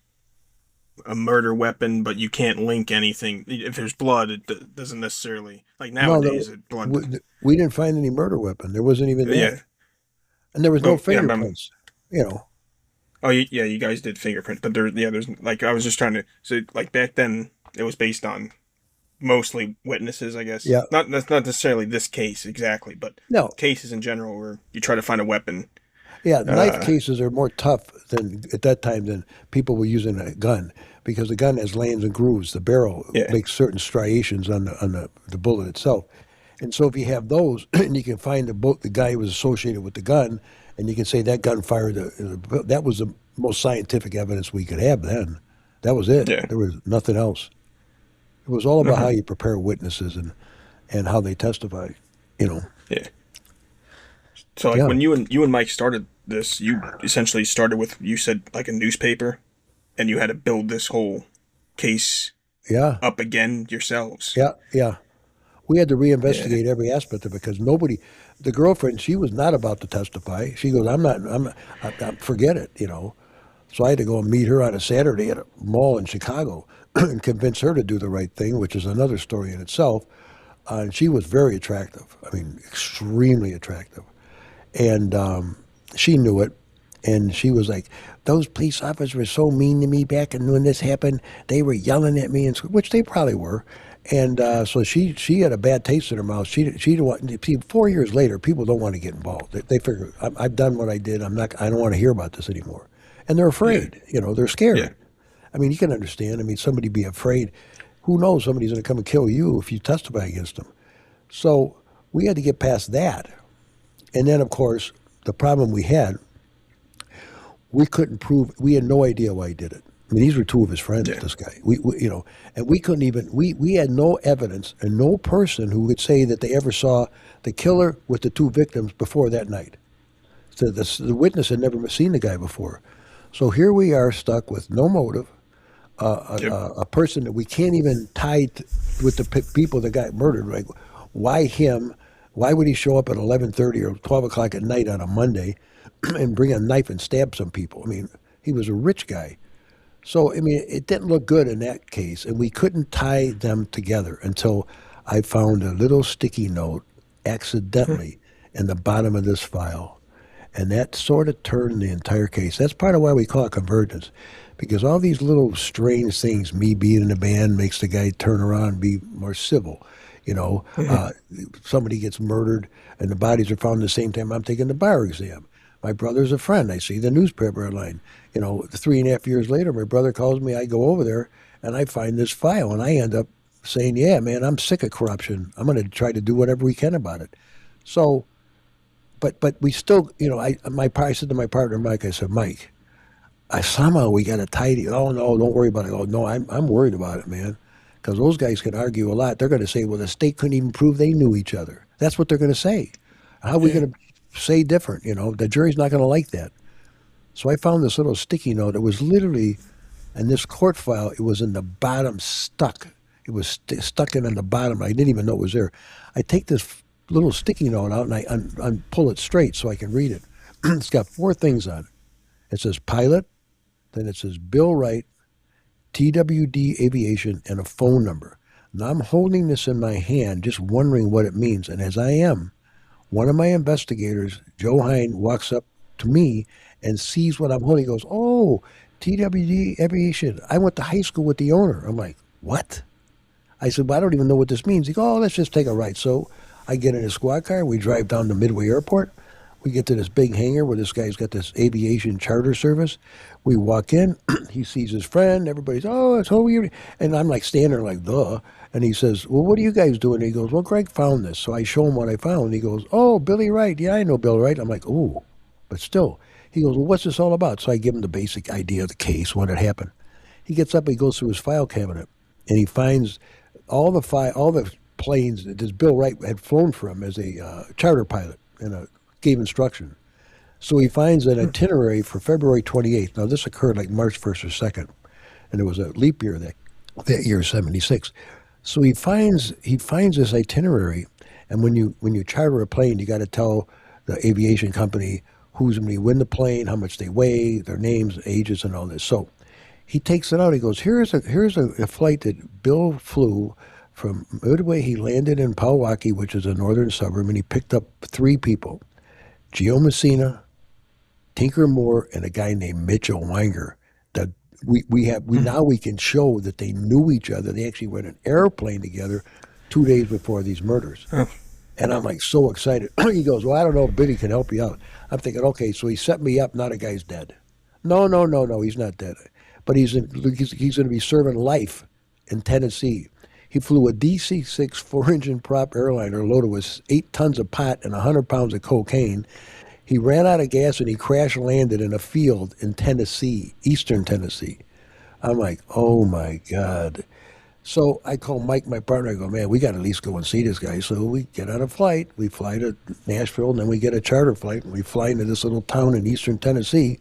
a murder weapon, but you can't link anything. If there's blood, it doesn't necessarily, like nowadays, blood. We didn't find any murder weapon. There wasn't even that. Yeah. And there was no fingerprints, Oh, yeah, you guys did fingerprints, but there's, like, I was just trying to, so, like, back then, it was based on mostly witnesses, I guess. Yeah. That's not necessarily this case exactly, but cases in general where you try to find a weapon. Yeah, knife cases are more tough at that time than people were using a gun, because the gun has lanes and grooves. The barrel makes certain striations on the bullet itself. And so if you have those, and you can find the guy who was associated with the gun, And you can say that gun fired. That was the most scientific evidence we could have then. That was it. Yeah. There was nothing else. It was all about Uh-huh. how you prepare witnesses and how they testify. You know. Yeah. So like Yeah. when you and Mike started this, you essentially started with, you said, like a newspaper, and you had to build this whole case Yeah. up again yourselves. Yeah. Yeah. We had to Yeah. reinvestigate every aspect of it because the girlfriend, she was not about to testify. She goes, forget it, you know. So I had to go and meet her on a Saturday at a mall in Chicago and convince her to do the right thing, which is another story in itself. And she was very attractive. I mean, extremely attractive. And she knew it. And she was like, those police officers were so mean to me back when this happened. They were yelling at me, which they probably were. And so she had a bad taste in her mouth. She didn't want. See, 4 years later, people don't want to get involved. They figure I've done what I did. I don't want to hear about this anymore. And they're afraid. You know, they're scared. Yeah. I mean, you can understand. I mean, somebody be afraid. Who knows? Somebody's going to come and kill you if you testify against them. So we had to get past that. And then, of course, the problem we had, we couldn't prove. We had no idea why he did it. I mean, these were two of his friends. Yeah. This guy, you know, and we couldn't even. We had no evidence and no person who would say that they ever saw the killer with the two victims before that night. So the witness had never seen the guy before. So here we are stuck with no motive, a person that we can't even tie with the people that got murdered. Like, why him? Why would he show up at 11:30 or 12 o'clock at night on a Monday and bring a knife and stab some people? I mean, he was a rich guy. So, I mean, it didn't look good in that case, and we couldn't tie them together until I found a little sticky note accidentally in the bottom of this file. And that sort of turned the entire case. That's part of why we call it Convergence, because all these little strange things, me being in a band makes the guy turn around and be more civil. You know, somebody gets murdered and the bodies are found at the same time I'm taking the bar exam. My brother's a friend. I see the newspaper headline. You know, 3.5 years later, my brother calls me. I go over there and I find this file, and I end up saying, "Yeah, man, I'm sick of corruption. I'm going to try to do whatever we can about it." So, but we still, you know, I said to my partner Mike, I said, Mike, somehow we got to tidy. Oh no, don't worry about it. Oh no, I'm worried about it, man, because those guys can argue a lot. They're going to say, well, the state couldn't even prove they knew each other. That's what they're going to say. How are we going to say different? You know, the jury's not going to like that. So I found this little sticky note. It was literally, in this court file, it was in the bottom stuck. It was stuck in on the bottom. I didn't even know it was there. I take this little sticky note out and I pull it straight so I can read it. It's got 4 things on it. It says pilot, then it says Bill Wright, TWD Aviation, and a phone number. Now I'm holding this in my hand, just wondering what it means. And as I am, one of my investigators, Joe Hine, walks up to me and sees what I'm holding. He goes, "Oh, TWD Aviation. I went to high school with the owner." I'm like, "What?" I said, "Well, I don't even know what this means." He goes, "Oh, let's just take a ride." So I get in a squad car. We drive down to Midway Airport. We get to this big hangar where this guy's got this aviation charter service. We walk in. He sees his friend. Everybody's, "Oh, it's who you?" And I'm like standing there like, duh. And he says, "Well, what are you guys doing?" And he goes, "Well, Greg found this." So I show him what I found. He goes, "Oh, Billy Wright. Yeah, I know Bill Wright." I'm like, "Ooh," but still. He goes, "Well, what's this all about?" So I give him the basic idea of the case, what had happened. He gets up, he goes through his file cabinet, and he finds all the planes that this Bill Wright had flown from as a charter pilot, and gave instruction. So he finds an itinerary for February 28th. Now this occurred like March 1st or 2nd, and it was a leap year that year, 76. So he finds this itinerary, and when you charter a plane, you got to tell the aviation company who's going to win the plane, how much they weigh, their names, ages, and all this. So he takes it out. He goes, here's a flight that Bill flew from Midway. He landed in Pewaukee, which is a northern suburb, and he picked up 3 people, Gio Messina, Tinker Moore, and a guy named Mitchell Wanger. That now we can show that they knew each other. They actually went an airplane together 2 days before these murders. And I'm like so excited. He goes, "Well, I don't know if Billy can help you out." I'm thinking, okay, so he set me up. Now the guy's dead. No, he's not dead. But he's going to be serving life in Tennessee. He flew a DC-6 4-engine prop airliner loaded with 8 tons of pot and 100 pounds of cocaine. He ran out of gas and he crash landed in a field in Tennessee, eastern Tennessee. I'm like, oh my God. So I call Mike, my partner. I go, man, we got to at least go and see this guy. So we get on a flight. We fly to Nashville, and then we get a charter flight, and we fly into this little town in eastern Tennessee.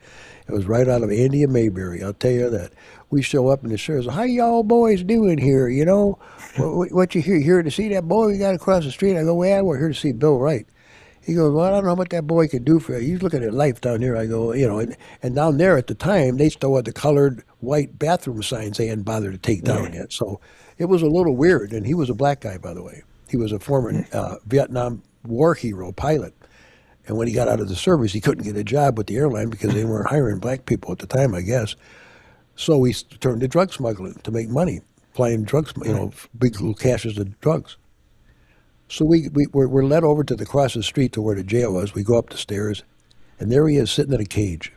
It was right out of Andy and Mayberry. I'll tell you that. We show up, and the sheriff's, how y'all boys doing here? You know, what you here to see that boy we got across the street? I go, well, yeah, we're here to see Bill Wright. He goes, well, I don't know what that boy could do for you. He's looking at life down here. I go, you know, and down there at the time, they still had the colored white bathroom signs they hadn't bothered to take down yet. So it was a little weird. And he was a black guy, by the way. He was a former Vietnam War hero pilot. And when he got out of the service, he couldn't get a job with the airline because they weren't hiring black people at the time, I guess. So he turned to drug smuggling to make money, flying drugs, you know, big little caches of drugs. So we're led over to the across the street to where the jail was. We go up the stairs, and there he is sitting in a cage.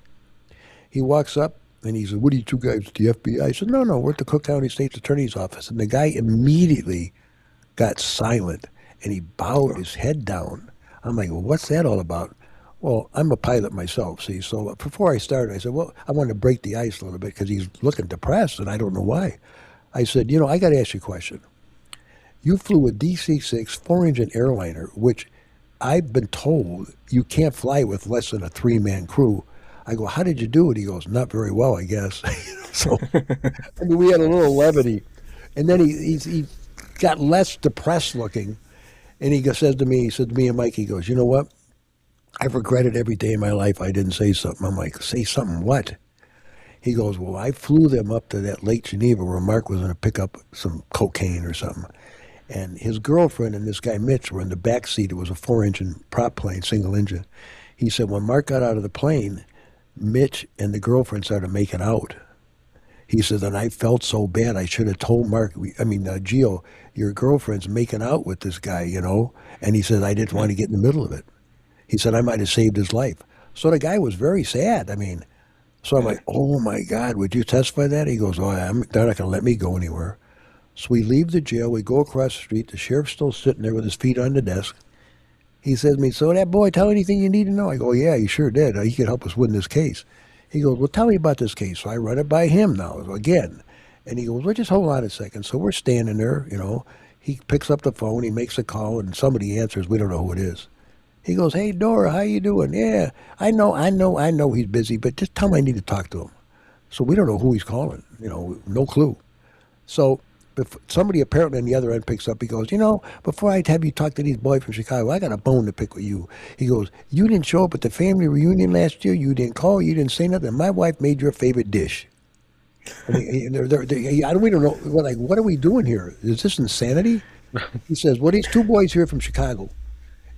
He walks up, and he says, what are you two guys, the FBI? I said, no, we're at the Cook County State's Attorney's Office. And the guy immediately got silent, and he bowed his head down. I'm like, well, what's that all about? Well, I'm a pilot myself, see. So before I started, I said, well, I want to break the ice a little bit because he's looking depressed, and I don't know why. I said, you know, I got to ask you a question. You flew a DC-6 four-engine airliner, which I've been told you can't fly with less than a three-man crew. I go, how did you do it? He goes, not very well, I guess. So, I mean, we had a little levity. And then he got less depressed looking. And he said to me and Mike, he goes, you know what? I've regretted every day of my life I didn't say something. I'm like, say something what? He goes, well, I flew them up to that Lake Geneva where Mark was going to pick up some cocaine or something. And his girlfriend and this guy Mitch were in the back seat. It was a four-engine prop plane, single engine. He said when Mark got out of the plane, Mitch and the girlfriend started making out. He said, and I felt so bad. I should have told Mark, Gio, your girlfriend's making out with this guy, you know. And he said, I didn't want to get in the middle of it. He said, I might have saved his life. So the guy was very sad. I mean, so I'm like, oh, my God, would you testify that? He goes, they're not going to let me go anywhere. So we leave the jail. We go across the street. The sheriff's still sitting there with his feet on the desk. He says to me, so that boy tell anything you need to know? I go, yeah, he sure did. He could help us win this case. He goes, well, tell me about this case. So I run it by him now again. And he goes, well, just hold on a second. So we're standing there, you know. He picks up the phone. He makes a call, and somebody answers. We don't know who it is. He goes, hey, Dora, how you doing? Yeah, I know he's busy, but just tell him I need to talk to him. So we don't know who he's calling, you know, no clue. So somebody apparently on the other end picks up. He goes, you know, before I have you talk to these boys from Chicago, I got a bone to pick with you. He goes, you didn't show up at the family reunion last year. You didn't call. You didn't say nothing. My wife made your favorite dish. I mean, we don't know. What are we doing here? Is this insanity? He says, well, these two boys here from Chicago,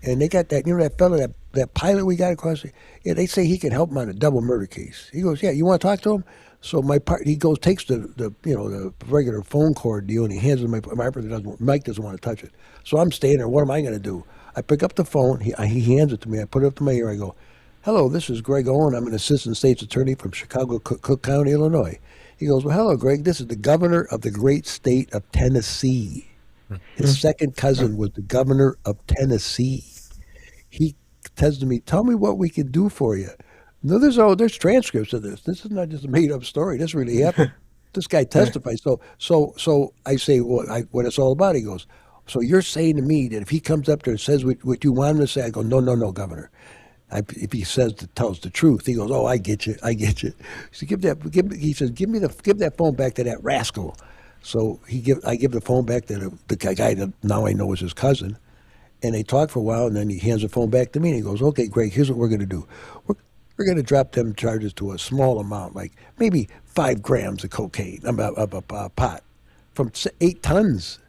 and they got that, you know, that fella, that pilot we got across. Yeah, they say he can help them on a double murder case. He goes, yeah, you want to talk to him? So he goes, takes the regular phone cord deal, and he hands it to Mike doesn't want to touch it. So I'm standing there. What am I going to do? I pick up the phone. He hands it to me. I put it up to my ear. I go, hello, this is Gregg Owen. I'm an assistant state's attorney from Chicago, Cook County, Illinois. He goes, well, hello, Greg. This is the governor of the great state of Tennessee. His second cousin was the governor of Tennessee. He says to me, tell me what we can do for you. No, there's transcripts of this. This is not just a made-up story. This really happened. This guy testified. So I say, what it's all about. He goes, so you're saying to me that if he comes up there and says what you want him to say, I go, no, Governor. If he tells the truth, he goes, oh, I get you. So give that phone back to that rascal. So I give the phone back to the guy that now I know is his cousin, and they talk for a while, and then he hands the phone back to me, and he goes, okay, Greg, here's what we're going to do. We're going to drop them charges to a small amount, like maybe 5 grams of cocaine, of pot, from 8 tons.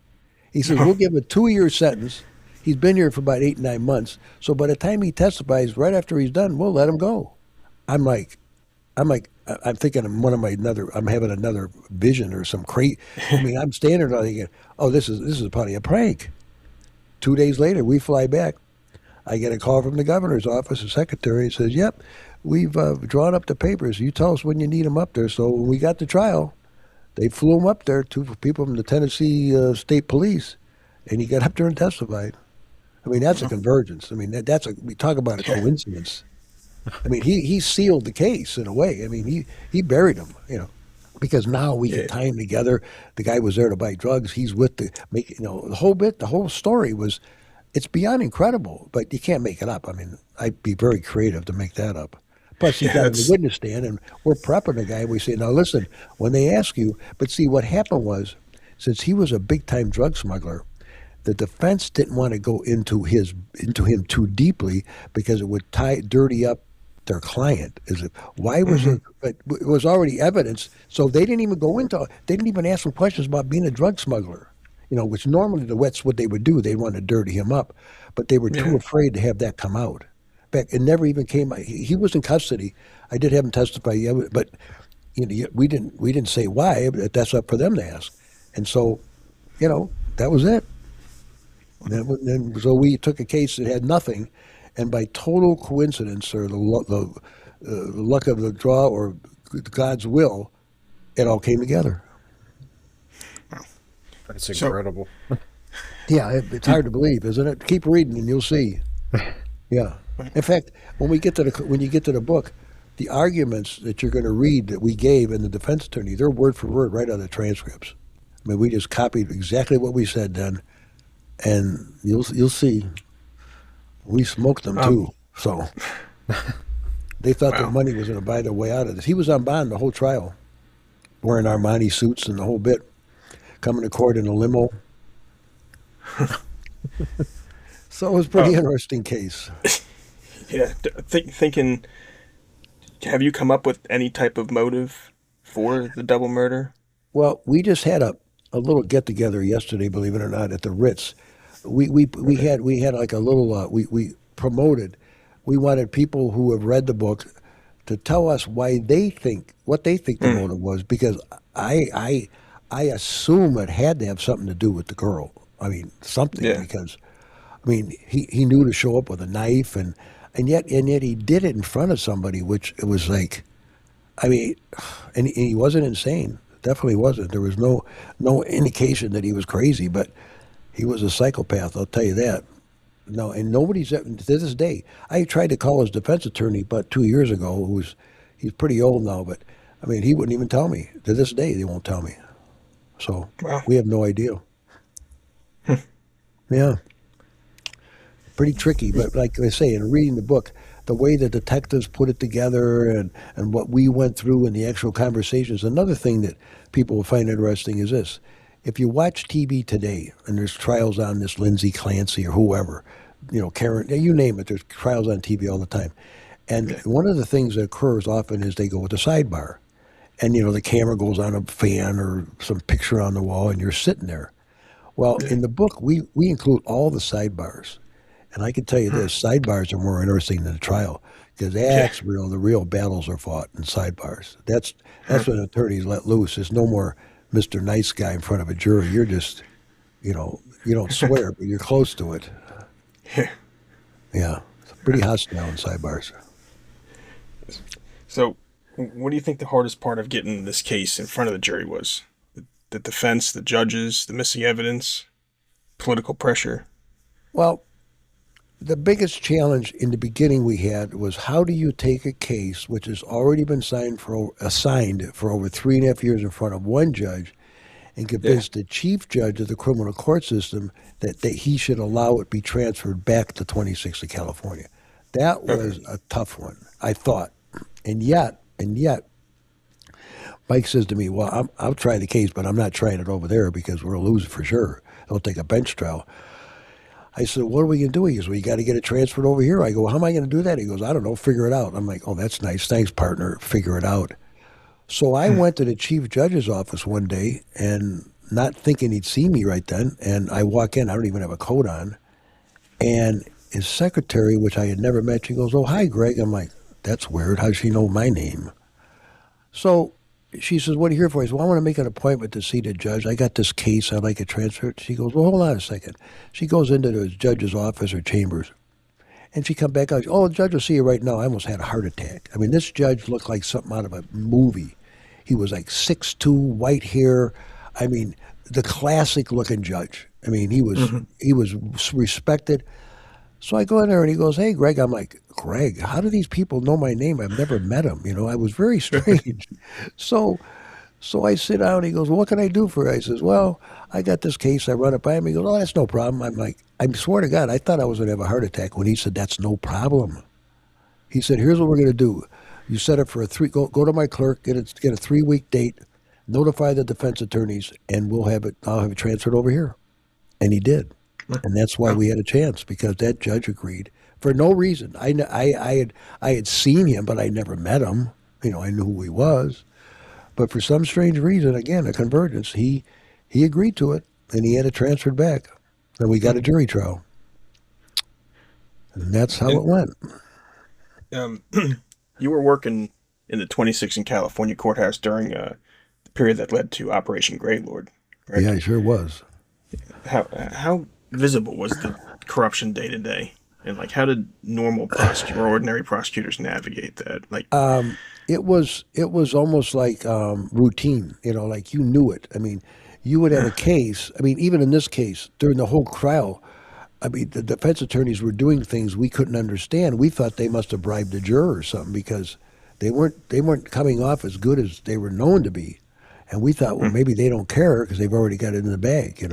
He says, we'll give him a 2-year sentence. He's been here for about 8, 9 months. So by the time he testifies, right after he's done, we'll let him go. I'm thinking I'm having another vision or some crate. I mean, I'm standing there thinking, oh, this is probably a prank. 2 days later, we fly back. I get a call from the governor's office, the secretary, says, yep, we've drawn up the papers. You tell us when you need them up there. So when we got the trial, they flew him up there, 2 people from the Tennessee State Police, and he got up there and testified. I mean, that's a convergence. I mean, we talk about a coincidence. I mean, he sealed the case in a way. I mean, he buried him, because now we Yeah. can tie him together. The guy was there to buy drugs. He's with the whole story was, it's beyond incredible, but you can't make it up. I mean, I'd be very creative to make that up. Plus, he Yeah, got in the that's witness stand, and we're prepping the guy. We say, now listen, when they ask you, but see, what happened was, since he was a big-time drug smuggler, the defense didn't want to go into him too deeply because it would dirty up their client. Why was it? But it was already evidence, so they didn't even go into. They didn't even ask him questions about being a drug smuggler. Which normally that's what they would do. They want to dirty him up, but they were too yeah. afraid to have that come out. In fact, it never even came out. He was in custody. I did have him testify, yeah, but we didn't say why. But that's up for them to ask. And so, that was it. And so we took a case that had nothing, and by total coincidence or the luck of the draw or God's will, it all came together. That's incredible. Yeah, it's hard to believe, isn't it? Keep reading and you'll see. Yeah. In fact, when you get to the book, the arguments that you're going to read that we gave in the defense attorney, they're word for word right out of the transcripts. I mean, we just copied exactly what we said then, and you'll see. We smoked them too. So they thought Wow. their money was going to buy their way out of this. He was on bond the whole trial, wearing Armani suits and the whole bit, coming to court in a limo. So it was a pretty interesting case. Yeah, thinking, have you come up with any type of motive for the double murder? Well, we just had a little get together yesterday, believe it or not, at the Ritz. We had like a little we promoted. We wanted people who have read the book to tell us what they think the motive was, because I assume it had to have something to do with the girl. I mean, something, Yeah. because I mean, he knew to show up with a knife, and yet he did it in front of somebody, which it was like, I mean, and he wasn't insane. Definitely wasn't. There was no indication that he was crazy, but he was a psychopath. I'll tell you that. No, and nobody's to this day. I tried to call his defense attorney about 2 years ago. He's pretty old now, but I mean, he wouldn't even tell me. To this day, they won't tell me. So Wow. we have no idea. Yeah. Pretty tricky, but like I say, in reading the book, the way the detectives put it together and what we went through in the actual conversations. Another thing that people will find interesting is this. If you watch TV today and there's trials on this Lindsay Clancy or whoever, Karen, you name it, there's trials on TV all the time. And one of the things that occurs often is they go with a sidebar. And, the camera goes on a fan or some picture on the wall and you're sitting there. Well, in the book, we include all the sidebars. And I can tell you this, sidebars are more interesting than the trial, because that's real. The real battles are fought in sidebars. That's when attorneys let loose. There's no more Mr. Nice Guy in front of a jury. You're just, you don't swear, but you're close to it. Yeah. It's pretty hostile in sidebars. So, what do you think the hardest part of getting this case in front of the jury was? The defense, the judges, the missing evidence, political pressure? Well, the biggest challenge in the beginning we had was, how do you take a case which has already been assigned for over 3.5 years in front of one judge and convince the chief judge of the criminal court system that he should allow it be transferred back to 26th of California. That was a tough one, I thought. And yet, Mike says to me, well, I'll try the case, but I'm not trying it over there because we'll lose it for sure. They'll take a bench trial. I said, what are we going to do? He goes, well, you got to get it transferred over here. I go, how am I going to do that? He goes, I don't know, figure it out. I'm like, oh, that's nice. Thanks, partner. Figure it out. So I went to the chief judge's office one day, and not thinking he'd see me right then, and I walk in. I don't even have a coat on. And his secretary, which I had never met, she goes, oh, hi, Greg. I'm like, that's weird. How does she know my name? So she says, what are you here for? I said, well, I want to make an appointment to see the judge. I got this case. I'd like it transferred. She goes, well, hold on a second. She goes into the judge's office or chambers, and she come back out. Oh, the judge will see you right now. I almost had a heart attack. I mean, this judge looked like something out of a movie. He was like 6'2", white hair. I mean, the classic-looking judge. I mean, he was respected. So I go in there, and he goes, hey, Greg. I'm like, Gregg, how do these people know my name? I've never met them. I was very strange. So I sit down. He goes, well, what can I do for you? I says, well, I got this case. I run it by him. He goes, oh, that's no problem. I'm like, I swear to God, I thought I was going to have a heart attack when he said, that's no problem. He said, here's what we're going to do. You set it for go to my clerk, get a 3-week date, notify the defense attorneys, and I'll have it transferred over here. And he did. And that's why we had a chance, because that judge agreed for no reason. I had seen him, but I never met him. I knew who he was. But for some strange reason, again, a convergence, he agreed to it, and he had it transferred back. And we got a jury trial. And that's how it went. You were working in the 26th in California courthouse during the period that led to Operation Greylord, right? Yeah, I sure was. How visible was the corruption day to day? And how did normal or ordinary prosecutors navigate that? It was almost like routine, like you knew it. I mean, you would have a case. I mean, even in this case, during the whole trial, I mean, the defense attorneys were doing things we couldn't understand. We thought they must have bribed a juror or something, because they weren't coming off as good as they were known to be. And we thought, well, maybe they don't care because they've already got it in the bag,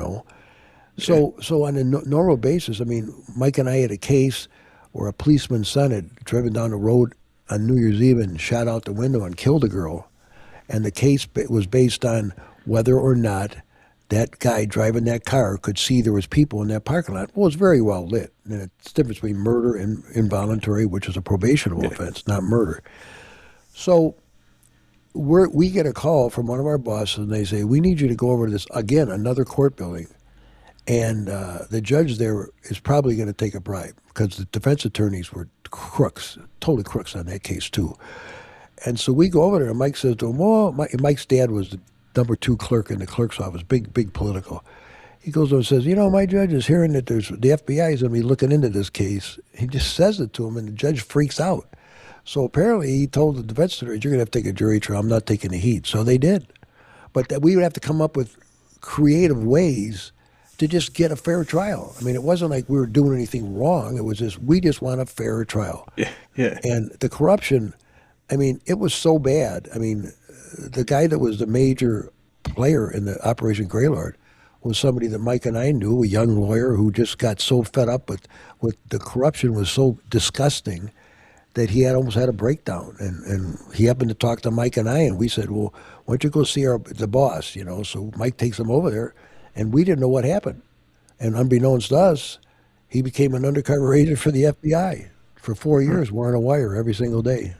So on a normal basis, I mean, Mike and I had a case where a policeman's son had driven down the road on New Year's Eve and shot out the window and killed a girl. And the case was based on whether or not that guy driving that car could see there was people in that parking lot. Well, it was very well lit. And it's the difference between murder and involuntary, which is a probationable offense, not murder. So we get a call from one of our bosses, and they say, we need you to go over to this, again, another court building. And the judge there is probably going to take a bribe, because the defense attorneys were crooks, totally crooks on that case too. And so we go over there, and Mike says to him, well, Mike's dad was the number 2 clerk in the clerk's office, big political. He goes over and says, my judge is hearing that the FBI is going to be looking into this case. He just says it to him, and the judge freaks out. So apparently he told the defense attorneys, you're going to have to take a jury trial. I'm not taking the heat. So they did. But that we would have to come up with creative ways to just get a fair trial. I mean, it wasn't like we were doing anything wrong. It was just, we just want a fair trial. Yeah. And the corruption, I mean, it was so bad. I mean, the guy that was the major player in the Operation Greylord was somebody that Mike and I knew, a young lawyer who just got so fed up with the corruption was so disgusting that he almost had a breakdown. And he happened to talk to Mike and I, and we said, well, why don't you go see the boss, So Mike takes him over there. And we didn't know what happened. And unbeknownst to us, he became an undercover agent for the FBI for 4 years, wearing a wire every single day.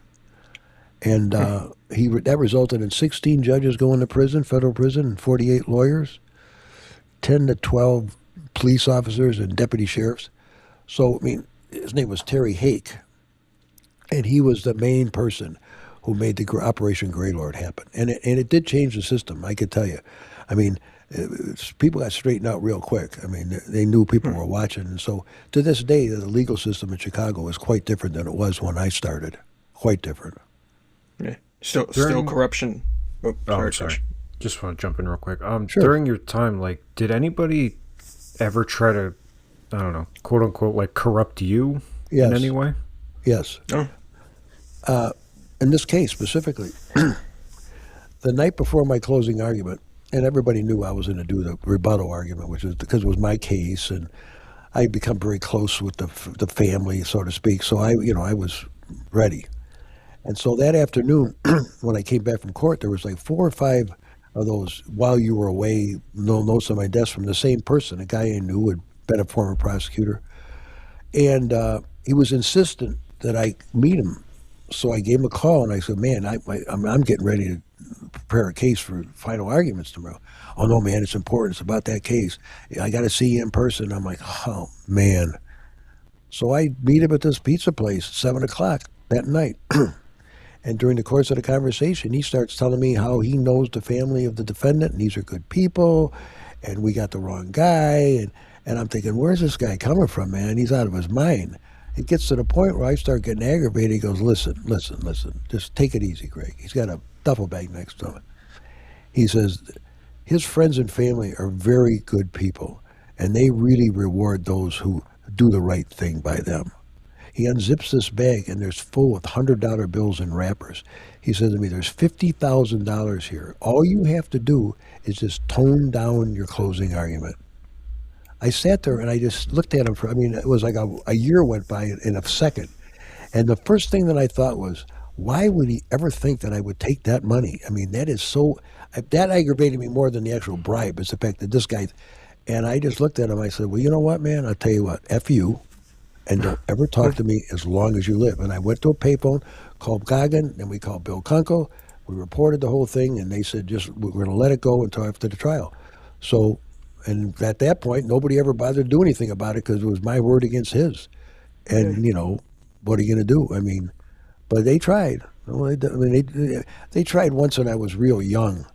And that resulted in 16 judges going to prison, federal prison, and 48 lawyers, 10 to 12 police officers and deputy sheriffs. So, I mean, his name was Terry Hake, and he was the main person who made the Operation Greylord happen. And it did change the system, I could tell you. I mean, people got straightened out real quick. I mean, they knew people were watching. And so to this day, the legal system in Chicago is quite different than it was when I started. Quite different. Yeah. Still corruption. Sorry. Just want to jump in real quick. Sure. During your time, did anybody ever try to, I don't know, quote unquote, corrupt you in any way? Yes. Oh. In this case specifically, the night before my closing argument, and everybody knew I was going to do the rebuttal argument, which is because it was my case, and I had become very close with the family, so to speak. So I was ready. And so that afternoon, when I came back from court, there was 4 or 5 of those while you were away notes on my desk from the same person, a guy I knew who had been a former prosecutor, and he was insistent that I meet him. So I gave him a call, and I said, "Man, I'm getting ready to prepare a case for final arguments tomorrow." "Oh no, man, it's important. It's about that case. I got to see you in person." I'm like, "Oh man." So I meet him at this pizza place at 7:00 that night. And during the course of the conversation, he starts telling me how he knows the family of the defendant, and these are good people, and we got the wrong guy. And I'm thinking, where's this guy coming from, man? He's out of his mind. It gets to the point where I start getting aggravated. He goes, listen. Just take it easy, Gregg. He's got a duffel bag next to him. He says his friends and family are very good people, and they really reward those who do the right thing by them. He unzips this bag, and there's full with $100 bills and wrappers. He says to me, "There's $50,000 here. All you have to do is just tone down your closing argument." I sat there and I just looked at him for, I mean, it was like a year went by in a second. And the first thing that I thought was, why would he ever think that I would take that money? I mean, that is so, that aggravated me more than the actual bribe. It's the fact that this guy, and I just looked at him. I said, well, you know what, man? I'll tell you what, F you, and don't ever talk to me as long as you live. And I went to a payphone, called Goggin, and we called Bill Kunkel. We reported the whole thing, and they said, just, we're going to let it go until after the trial. So, and at that point, nobody ever bothered to do anything about it because it was my word against his. And, you know, what are you going to do? I mean, but they tried. Well, they tried once when I was real young.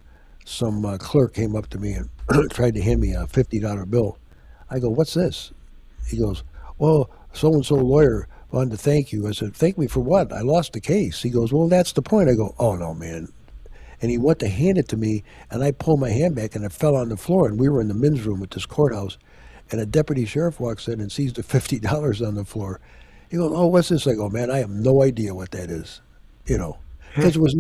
Some clerk came up to me and tried to hand me a $50 bill. I go, what's this? He goes, well, so-and-so lawyer wanted to thank you. I said, thank me for what? I lost the case. He goes, well, that's the point. I go, oh, no, man. And he went to hand it to me, and I pulled my hand back, and it fell on the floor. And we were in the men's room at this courthouse, and a deputy sheriff walks in and sees the $50 on the floor. He goes, oh, what's this? I go, man, I have no idea what that is, you know, because there was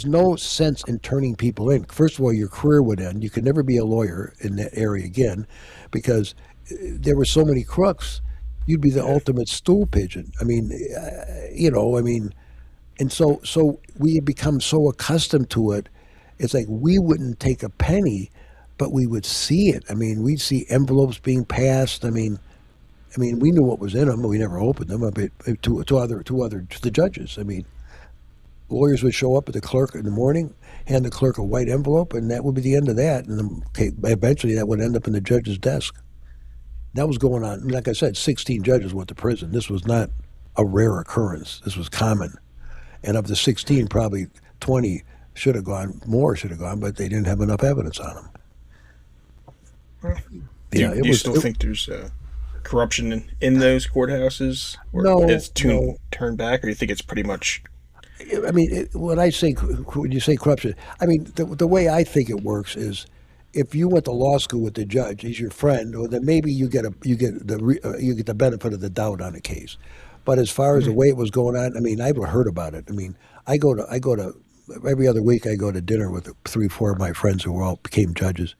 no sense in turning people in. First of all, your career would end. You could never be a lawyer in that area again, because there were so many crooks. You'd be the ultimate stool pigeon. I mean, you know, I mean. And so we had become so accustomed to it. It's like we wouldn't take a penny, but we would see it. I mean, we'd see envelopes being passed. I mean, we knew what was in them, but we never opened them. To the judges. I mean, lawyers would show up at the clerk in the morning, hand the clerk a white envelope, and that would be the end of that. And then, eventually, that would end up in the judge's desk. That was going on. Like I said, 16 judges went to prison. This was not a rare occurrence. This was common. And of the 16, probably 20 should have gone, but they didn't have enough evidence on them. Do you still think there's corruption in those courthouses? Or no. It's turned back, or you think it's pretty much... I mean, when you say corruption, I mean, the way I think it works is, if you went to law school with the judge, he's your friend, or then maybe you get the benefit of the doubt on a case. But as far as the way it was going on, I mean, I've heard about it. I mean, I go to every other week I go to dinner with 3-4 of my friends who all became judges,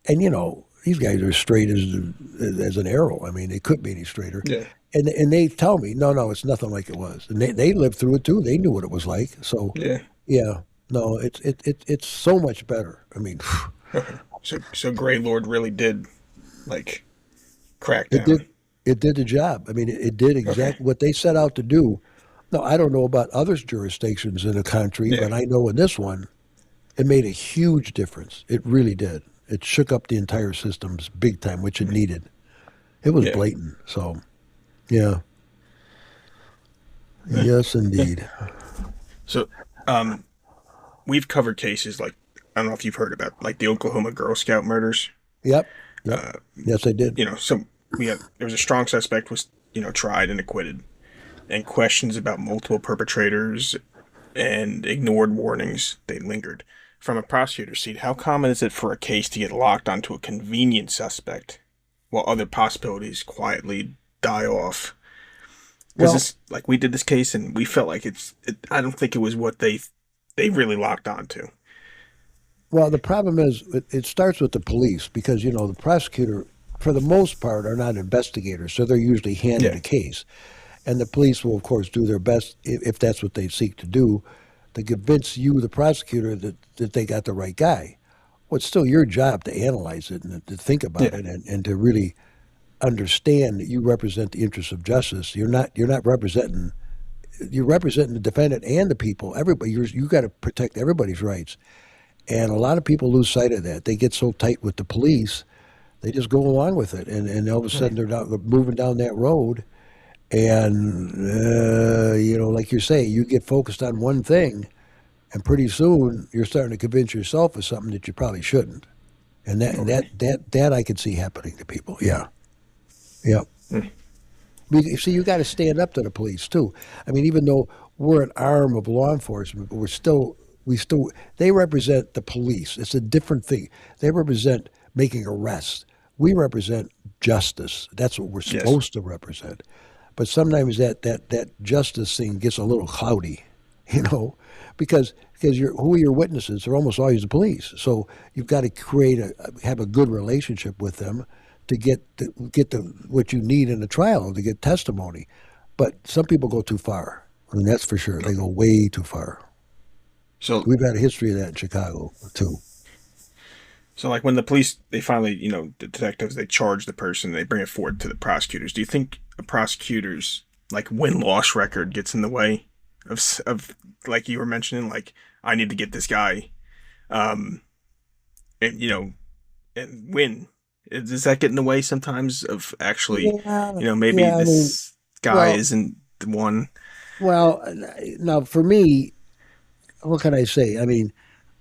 and you know, these guys are straight as an arrow. I mean, they couldn't be any straighter. Yeah. And they tell me, no, it's nothing like it was. And they lived through it too. They knew what it was like. So no, it's so much better. I mean, so Greylord really did like crack down. It did the job. I mean, it did exactly what they set out to do. No, I don't know about other jurisdictions in the country, but I know in this one, it made a huge difference. It really did. It shook up the entire systems big time, which it needed. It was blatant. So, yeah. Yes, indeed. So, we've covered cases like, I don't know if you've heard about, like the Oklahoma Girl Scout murders. Yep. Yes, I did. You know, so there was a strong suspect was, tried and acquitted, and questions about multiple perpetrators and ignored warnings, they lingered. From a prosecutor's seat, how common is it for a case to get locked onto a convenient suspect while other possibilities quietly die off? Because we did this case and we felt like I don't think it was what they really locked onto. Well, the problem is it starts with the police because, the prosecutor, for the most part, are not investigators, so they're usually handed a case. And the police will, of course, do their best, if that's what they seek to do, to convince you, the prosecutor, that they got the right guy. Well, it's still your job to analyze it and to think about it and to really understand that you represent the interests of justice. You're not representing. You're representing the defendant and the people. Everybody. You got to protect everybody's rights. And a lot of people lose sight of that. They get so tight with the police, they just go along with it, and all of a sudden they're moving down that road. And, like you say, you get focused on one thing, and pretty soon you're starting to convince yourself of something that you probably shouldn't. And that I could see happening to people. Yeah. Yeah. See, you got to stand up to the police, too. I mean, even though we're an arm of law enforcement, but they represent the police. It's a different thing. They represent making arrests. We represent justice. That's what we're Yes. supposed to represent. But sometimes that justice thing gets a little cloudy, you know, because who are your witnesses? They're almost always the police. So you've got to have a good relationship with them to get the what you need in a trial to get testimony. But some people go too far. I mean, that's for sure. They go way too far. So, We've had a history of that in Chicago too. so like when the police, they finally, the detectives, they charge the person, they bring it forward to the prosecutors. Do you think a prosecutor's like win-loss record gets in the way of like you were mentioning, like I need to get this guy, um, and and win? Does that get in the way sometimes of actually, Yeah, maybe yeah. I mean, this guy well, isn't the one? well. Now for me, what can I say? I mean,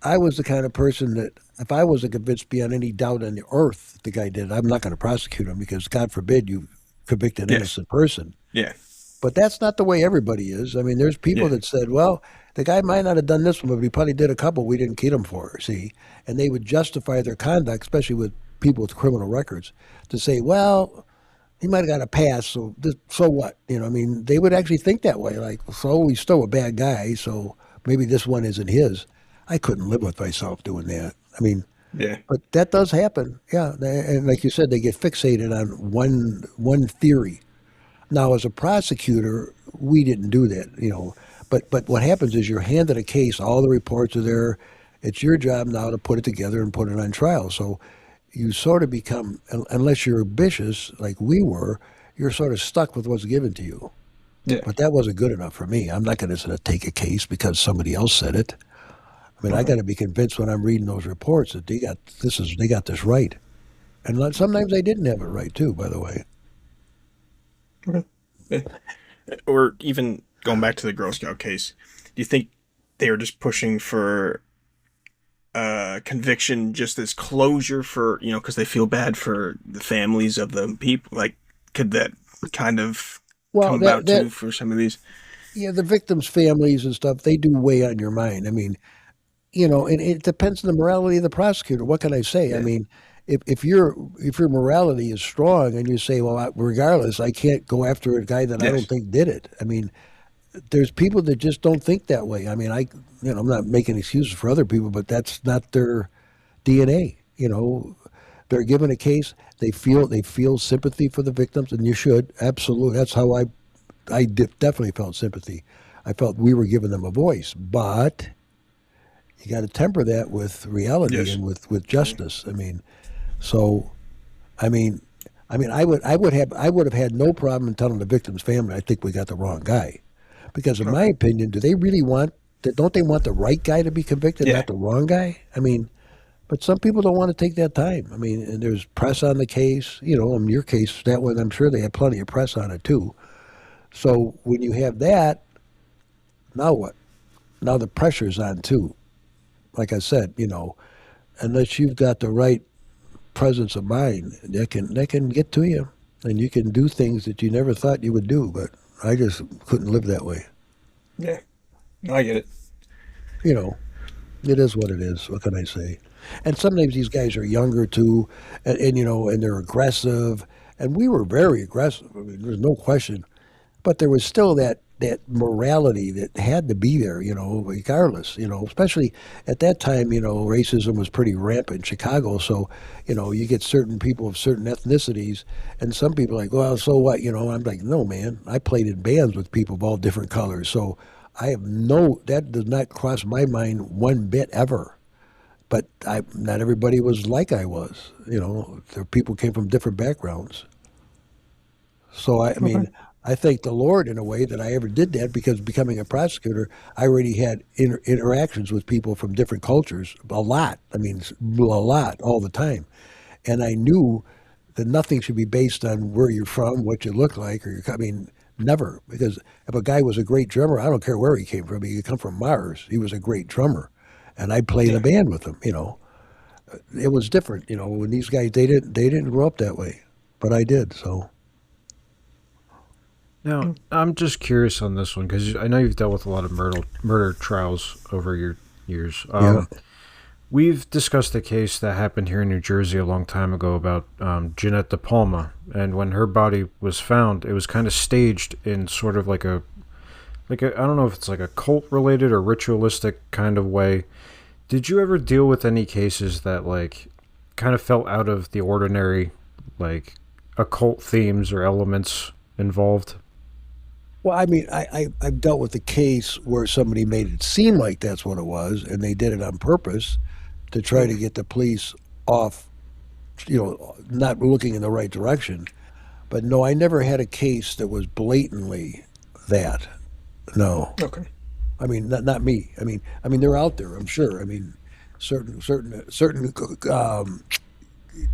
I was the kind of person that if I wasn't convinced beyond any doubt on the earth the guy did, I'm not going to prosecute him because God forbid you convict an Yes. innocent person. Yeah. But that's not the way everybody is. I mean, there's people Yeah. that said, well, the guy might not have done this one, but he probably did a couple we didn't keep him for, see? And they would justify their conduct, especially with people with criminal records, to say, well, he might have got a pass, so what? I mean, they would actually think that way, like, so he's still a bad guy, so maybe this one isn't his. I couldn't live with myself doing that. I mean, Yeah. but that does happen, yeah. And like you said, they get fixated on one theory. Now, as a prosecutor, we didn't do that. But what happens is you're handed a case, all the reports are there. It's your job now to put it together and put it on trial. So you sort of become, unless you're ambitious like we were, you're sort of stuck with what's given to you. Yeah. But that wasn't good enough for me. I'm not going to take a case because somebody else said it. I mean, I got to be convinced when I'm reading those reports that they got this right. And sometimes they didn't have it right too, by the way. Okay. Yeah. Or even going back to the Girl Scout case, do you think they were just pushing for conviction just as closure for, because they feel bad for the families of the people? Like, could that kind of Well, come about too for some of these? yeah, the victims' families and stuff, they do weigh on your mind. I mean, and it depends on the morality of the prosecutor. What can I say? I Yeah. mean, if your morality is strong and you say, well, regardless, I can't go after a guy that I don't Yes. think did it. I mean, there's people that just don't think that way. I mean, I'm not making excuses for other people, but that's not their DNA. They're given a case, they feel sympathy for the victims, and you should absolutely. That's how definitely felt sympathy. I felt we were giving them a voice, but you got to temper that with reality Yes. and with justice. I mean, so I mean, I would have had no problem in telling the victim's family I think we got the wrong guy, because in my Okay. opinion, do they really want that? Don't they want the right guy to be convicted, Yeah. not the wrong guy? I mean, but some people don't want to take that time. I mean, and there's press on the case. In your case, that one, I'm sure they had plenty of press on it too. So when you have that, now what? Now the pressure's on too. Like I said, unless you've got the right presence of mind, that can get to you, and you can do things that you never thought you would do. But I just couldn't live that way. Yeah. No, I get it. You know, it is what it is. What can I say? And sometimes these guys are younger too, and they're aggressive, and we were very aggressive. I mean, there's no question. But there was still that morality that had to be there, regardless, especially at that time, racism was pretty rampant in Chicago. So, you get certain people of certain ethnicities, and some people are like, well, so what, I'm like, no, man, I played in bands with people of all different colors. So that does not cross my mind one bit ever. But not everybody was like I was, the people came from different backgrounds. So I Okay. mean, I thank the Lord in a way that I ever did that, because becoming a prosecutor, I already had interactions with people from different cultures a lot. I mean, a lot all the time, and I knew that nothing should be based on where you're from, what you look like, I mean, never. Because if a guy was a great drummer, I don't care where he came from. He could come from Mars. He was a great drummer, and I played in a Yeah. band with him. It was different. When these guys they didn't grow up that way, but I did. So. Now, I'm just curious on this one because I know you've dealt with a lot of murder trials over your years. Yeah. We've discussed a case that happened here in New Jersey a long time ago about Jeanette De Palma, and when her body was found, it was kind of staged in sort of like a I don't know if it's like a cult related or ritualistic kind of way. Did you ever deal with any cases that like kind of felt out of the ordinary, like occult themes or elements involved? Well, I mean, I've dealt with the case where somebody made it seem like that's what it was, and they did it on purpose to try to get the police off, not looking in the right direction. But no, I never had a case that was blatantly that. No, Okay. I mean, not me. I mean, they're out there. I'm sure. I mean, certain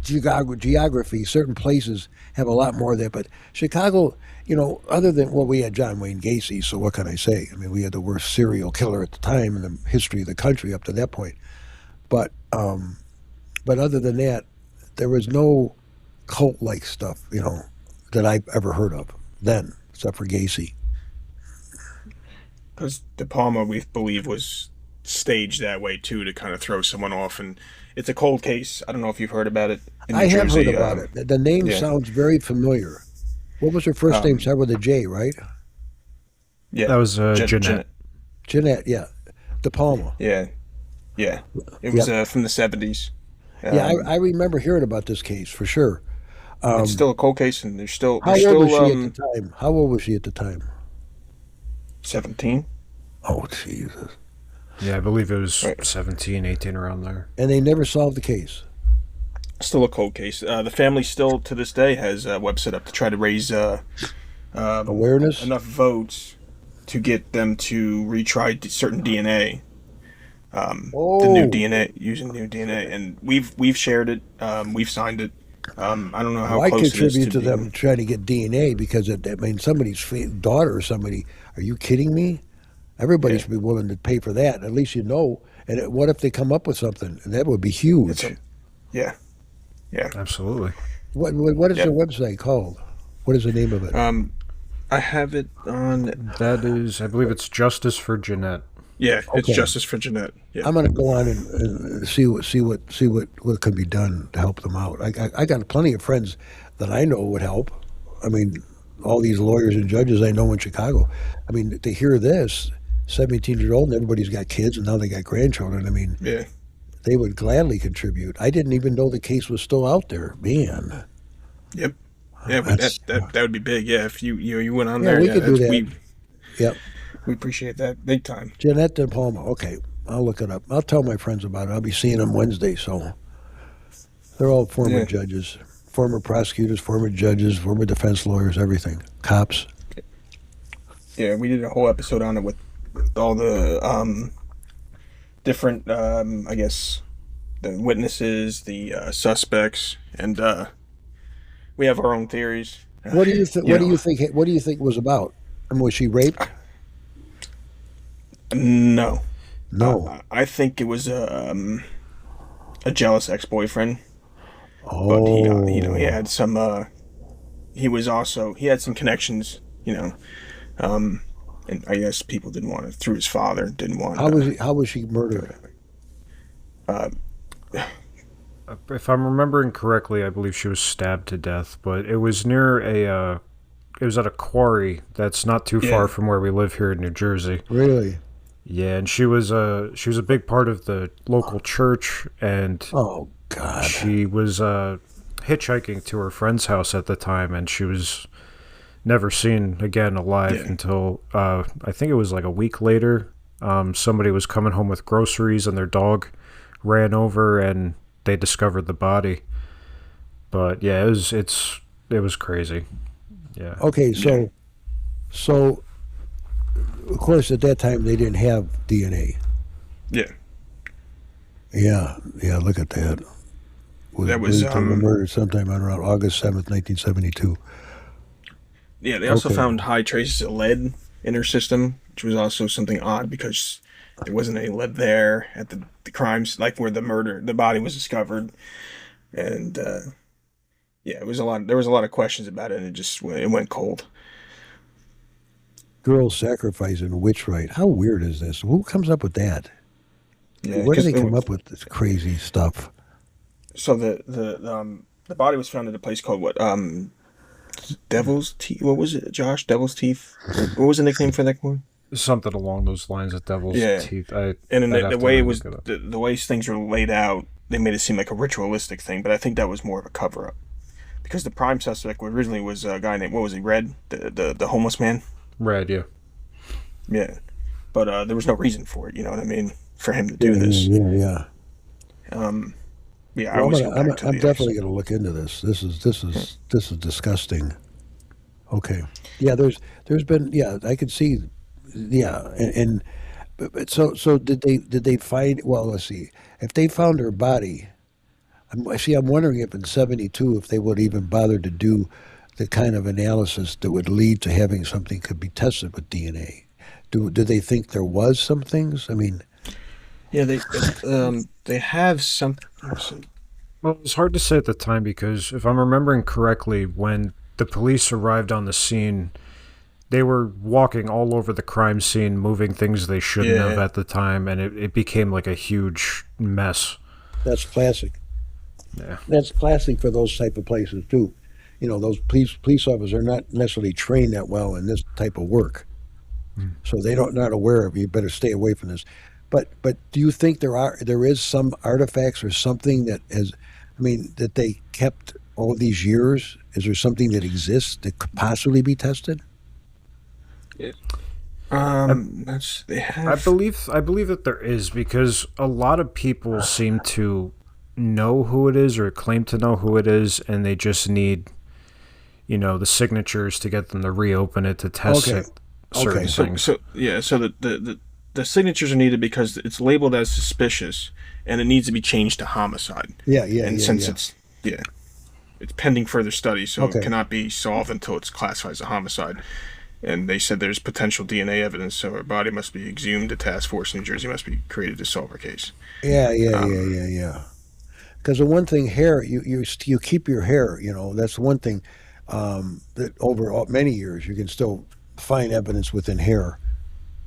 geography, certain places have a lot more of that. But Chicago, other than, well, we had John Wayne Gacy, so what can I say? I mean, we had the worst serial killer at the time in the history of the country up to that point. But other than that, there was no cult-like stuff, that I've ever heard of then, except for Gacy. Because De Palma, we believe, was staged that way too to kind of throw someone off, and it's a cold case. I don't know if you've heard about it in I New have Jersey. heard about it. The name Yeah, sounds very familiar. What was her first name? Start with a J, right? yeah, That was Jeanette. Jeanette, yeah. De Palma. yeah, yeah. It was Yep. from the 70s. Yeah, Um, I remember hearing about this case for sure. it's Um, still a cold case, and how there's old was still she at the time? How old was she at the time? 17. Oh, Jesus. Yeah, I believe it was Right. 17, 18, around there. And they never solved the case. Still a cold case. The family still to this day has a website up to try to raise Awareness? enough votes to get them to retry certain DNA. The new Oh, DNA, using new DNA, and we've shared it. We've signed it. I don't know how well, I close it is contribute to to them being. trying to get DNA because, I mean, somebody's daughter or somebody, are you kidding me? Everybody Yeah, should be willing to pay for that. At least you know. And what if they come up with something? That would be it's huge. a yeah, yeah. Absolutely. What is their Yep. website called? What is the name of it? I have it on. That is, I believe it's Justice for Jeanette. Yeah, it's Okay. Justice for Jeanette. Yeah, I'm going to go on and see what can be done to help them out. I got plenty of friends that I know would help. I mean, all these lawyers and judges I know in Chicago. I mean, to hear this, 17-year old, and everybody's got kids, and now they got grandchildren. I mean, yeah, they would gladly contribute. I didn't even know the case was still out there. Man, yep, yeah. But that's that would be big. Yeah, if you went on yeah, there, we yeah, could do that's that. Yep. we appreciate that big time. Jeanette De Palma. Okay, I'll look it up. I'll tell my friends about it. I'll be seeing them Wednesday, so they're all former Yeah, judges, former prosecutors, former judges, former defense lawyers, everything, cops. yeah. We did a whole episode on it with all the different, I guess, the witnesses, the suspects, and we have our own theories. What do you think? You What do know, you think? What do you think it was about? And was she raped? no, No. I think it was a jealous ex-boyfriend, but he Oh, had some. He had some connections, um, and I guess people didn't want it through his father. Didn't want. how was she murdered? Uh, If I'm remembering correctly, I believe she was stabbed to death, but it was near it was at a quarry that's not too yeah, far from where we live here in New Jersey. Really? Yeah, and she was a big part of the local church, and Oh God. she was hitchhiking to her friend's house at the time, and she was never seen again alive yeah, until I think it was like a week later. Somebody was coming home with groceries, and their dog ran over, and they discovered the body. But yeah, it was crazy. Yeah. Okay, yeah, so of course at that time they didn't have DNA. yeah. Yeah, yeah. Look at that. Was That was believed to have been murdered sometime around August 7th, 1972. Yeah. They also Okay. found high traces of lead in her system, which was also something odd because there wasn't any lead there at the crimes, like where the body was discovered, and yeah, it was a lot. There was a lot of questions about it, and it went cold. Girl sacrifice and witch right. How weird is this? Who comes up with that? Yeah, Where do because they come up with this crazy stuff? so the body was found at a place called what Devil's Teeth. What was it, Josh? Devil's Teeth. What was the nickname for that one? Something along those lines of Devil's Yeah, Teeth. and then I'd the have to way it really was, look it up. the way things were laid out, they made it seem like a ritualistic thing, but I think that was more of a cover up because the prime suspect originally was a guy named, what was he, Red, the homeless man. Red, yeah. Yeah, but there was no reason for it. You know what I mean? For him to Yeah, do this. yeah. Yeah, I Well, always go back to I'm the definitely going to look into this. This is disgusting. Okay. Yeah, there's been, yeah, I could see, yeah, but so did they find? Well, let's see. If they found her body, I'm wondering if in '72 if they would even bother to do the kind of analysis that would lead to having something could be tested with DNA. Do they think there was some things? I mean, Yeah, they have some. Well, it's hard to say at the time because if I'm remembering correctly, when the police arrived on the scene, they were walking all over the crime scene, moving things they shouldn't have Yeah. at the time, and it became like a huge mess. that's classic. Yeah. That's classic for those type of places too. You know, those police officers are not necessarily trained that well in this type of work, so they don't not aware of. You better stay away from this. But do you think there is some artifacts or something that has, I mean, that they kept all these years? Is there something that exists that could possibly be tested? They I have. believe that there is because a lot of people seem to know who it is or claim to know who it is, and they just need, the signatures to get them to reopen it to test Okay. certain Okay. So, things. so yeah, so the signatures are needed because it's labeled as suspicious, and it needs to be changed to homicide. And since it's pending further study, so Okay. it cannot be solved until it's classified as a homicide. And they said there's potential DNA evidence, so her body must be exhumed. A task force in New Jersey must be created to solve her case. Yeah. Because the one thing, hair, you keep your hair. You know, that's one thing that over many years you can still find evidence within hair.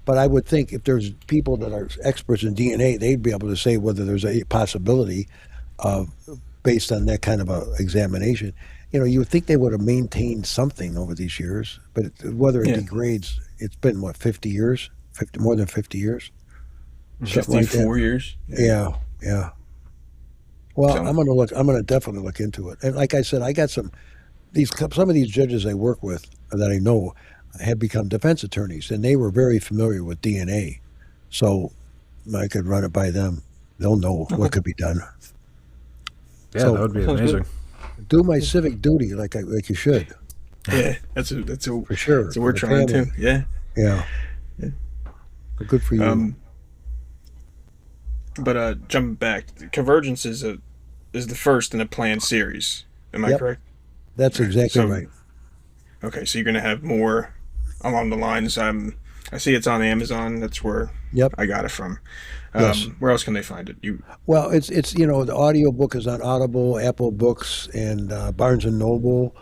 But I would think if there's people that are experts in DNA, they'd be able to say whether there's a possibility of, based on that kind of a examination. You know, you would think they would have maintained something over these years, but whether it Yeah. degrades, it's been what, 50 years, 50 more than 50 years, something like that. 54 years. Yeah. Well, So- I'm gonna definitely look into it. And like I said, I got some of these judges I work with that I know have become defense attorneys, and they were very familiar with DNA, so I could run it by them. They'll know what could be done. Yeah, So- that would be Sounds good. amazing. Do my civic duty like like you should, Yeah, that's a for sure. that's what we're for the trying family. to. Yeah. Yeah. But good for you. But jumping back, Convergence is the first in a planned series. Am I Yep. correct? That's exactly so- right. Okay, so you're gonna have more along the lines. I see it's on Amazon. That's where Yep. I got it from. Yes. Where else can they find it? Well, it's the audio book is on Audible, Apple Books, and Barnes and Noble.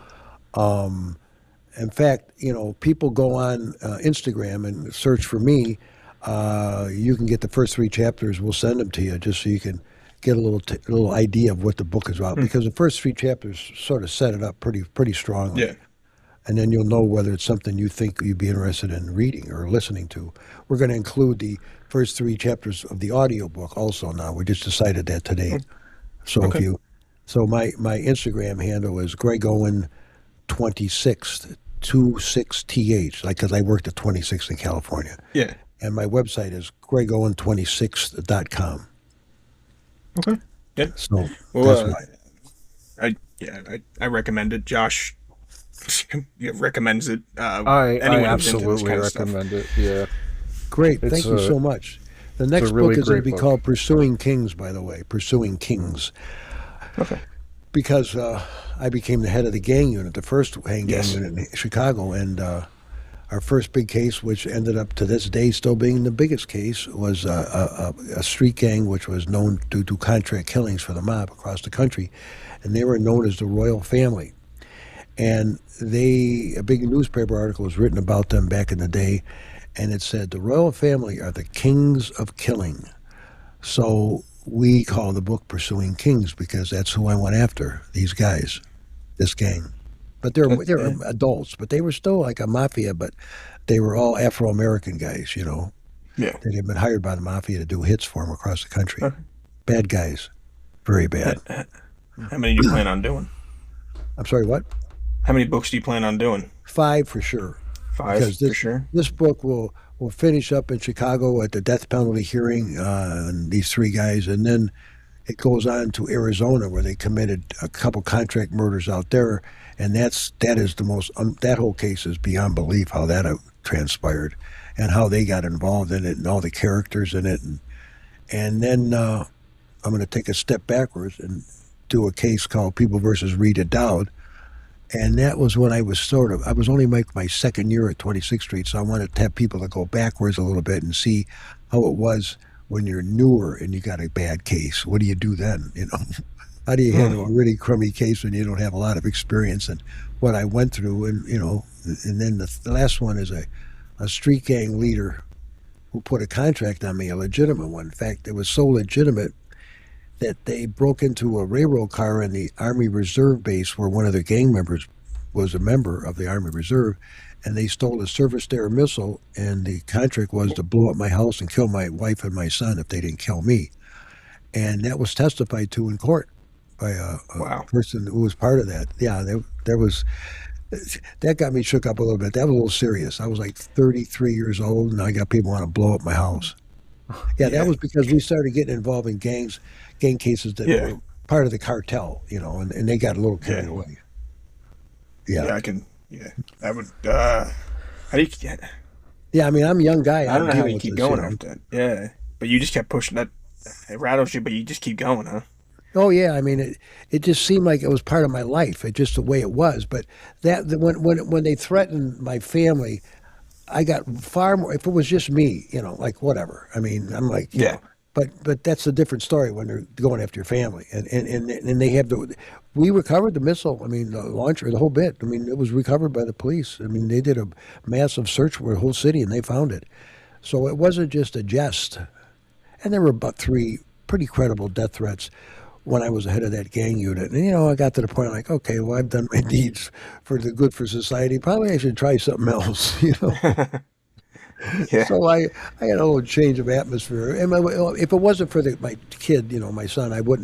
In fact, people go on Instagram and search for me. You can get the first 3 chapters. We'll send them to you just so you can get a little idea of what the book is about. Because the first 3 chapters sort of set it up pretty strongly. Yeah. And then you'll know whether it's something you think you'd be interested in reading or listening to. We're going to include the first 3 chapters of the audio book also now. We just decided that today. So Okay. my Instagram handle is Gregg Owen 26th, 26th, like because I worked at 26th in California. Yeah. And my website is greggowen26th.com. Okay. Yeah. So Well, that's I recommend it. Josh recommends it. I Anyone who's into this absolutely kind of stuff. recommend it. Yeah. great. It's Thank you a- so much. The next really book is going to great be book. called Pursuing Kings, by the way. Pursuing Kings. Okay. Because I became the head of the gang unit, the first gang Yes. unit in Chicago, and our first big case, which ended up to this day still being the biggest case, was a street gang which was known to do contract killings for the mob across the country, and they were known as the Royal Family. And a big newspaper article was written about them back in the day, and it said the Royal Family are the kings of killing. So we call the book Pursuing Kings because that's who I went after, these guys, this gang. But they're adults, but they were still like a mafia, but they were all Afro-American guys, you know. Yeah. That had been hired by the mafia to do hits for them across the country. Bad guys. Very bad. How many do you plan on doing? I'm sorry, what? How many books do you plan on doing? 5 for sure. 5 Because for sure? This book will finish up in Chicago at the death penalty hearing on these 3 guys, and then it goes on to Arizona where they committed a couple contract murders out there, and that is the most that whole case is beyond belief how that transpired and how they got involved in it and all the characters in it, and then I'm going to take a step backwards and do a case called People versus Rita Dowd. And that was when I was only my second year at 26th Street, so I wanted to have people to go backwards a little bit and see how it was when you're newer and you got a bad case. What do you do then? You know, how do you handle a really crummy case when you don't have a lot of experience? And what I went through, and you know, and then the last one is a street gang leader who put a contract on me, a legitimate one. In fact, it was so legitimate that they broke into a railroad car in the Army Reserve base where one of the gang members was a member of the Army Reserve, and they stole a surface-to-air missile, and the contract was to blow up my house and kill my wife and my son if they didn't kill me. And that was testified to in court by a person who was part of that. Yeah, that got me shook up a little bit. That was a little serious. I was like 33 years old, and I got people want to blow up my house. Yeah, that was because we started getting involved in gang cases that were part of the cartel, you know, and they got a little carried away. Yeah, I can. Yeah, I would. How do you? Yeah, I mean, I'm a young guy. I don't know how you keep going after that. Yeah, but you just kept pushing that. It rattles you, but you just keep going, huh? Oh yeah, I mean, it just seemed like it was part of my life. It just the way it was. But when they threatened my family, I got far more. If it was just me, you know, like whatever. I mean, I'm like, you know, but that's a different story when they're going after your family, and they have we recovered the missile. I mean, the launcher, the whole bit. I mean, it was recovered by the police. I mean, they did a massive search for the whole city, and they found it. So it wasn't just a jest. And there were about 3 pretty credible death threats when I was the head of that gang unit. And, you know, I got to the point like, okay, well, I've done my deeds for the good for society. Probably I should try something else, you know. So I had a little change of atmosphere. And if it wasn't for my kid, you know, my son, I would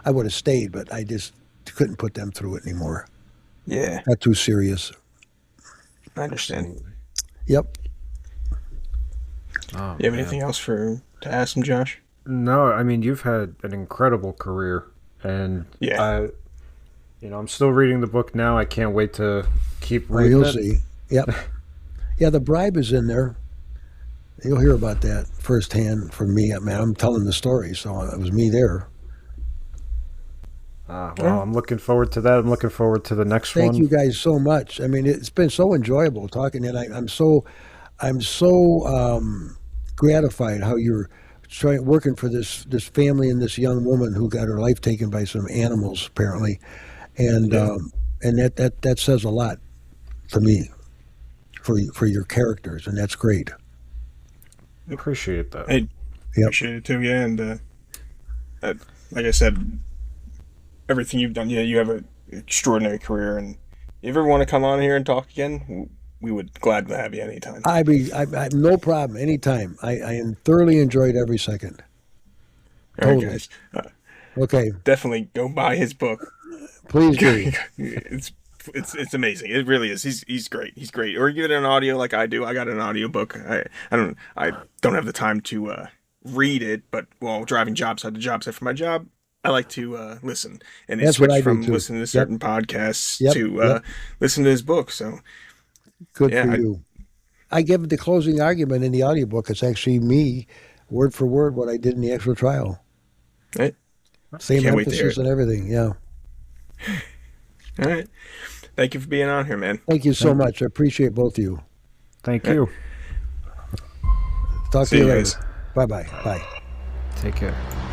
have stayed, but I just couldn't put them through it anymore. Yeah. Not too serious. I understand. Yep. Oh, you have anything else to ask him, Josh? No, I mean, you've had an incredible career, and I'm still reading the book now. I can't wait to keep reading you'll see. Yep. Yeah, the bribe is in there. You'll hear about that firsthand from me. I mean, I'm telling the story, so it was me there. Well, I'm looking forward to that. I'm looking forward to the next one. Thank you guys so much. I mean, it's been so enjoyable talking, and I'm so gratified how you're working for this family and this young woman who got her life taken by some animals apparently, and that says a lot for me, for your characters, and that's great. I appreciate that. I appreciate it too. Yeah, and like I said, everything you've done. Yeah, you have an extraordinary career, and if you ever want to come on here and talk again, we would gladly have you anytime. I no problem, anytime. I thoroughly enjoyed every second. Totally. Guys. Okay. Definitely go buy his book. Please do. It's amazing. It really is. He's great. He's great. Or give it an audio like I do. I got an audio book. I don't have the time to read it, but while driving job site to job site for my job, I like to listen. And it's switched from listening to certain podcasts to listen to his book. So good for you. I give the closing argument in the audiobook. It's actually me, word for word, what I did in the actual trial. Right. Same emphasis and everything. Yeah. All right. Thank you for being on here, man. Thank you so much. I appreciate both of you. Thank you. Talk to you later. Bye-bye. Bye. Take care.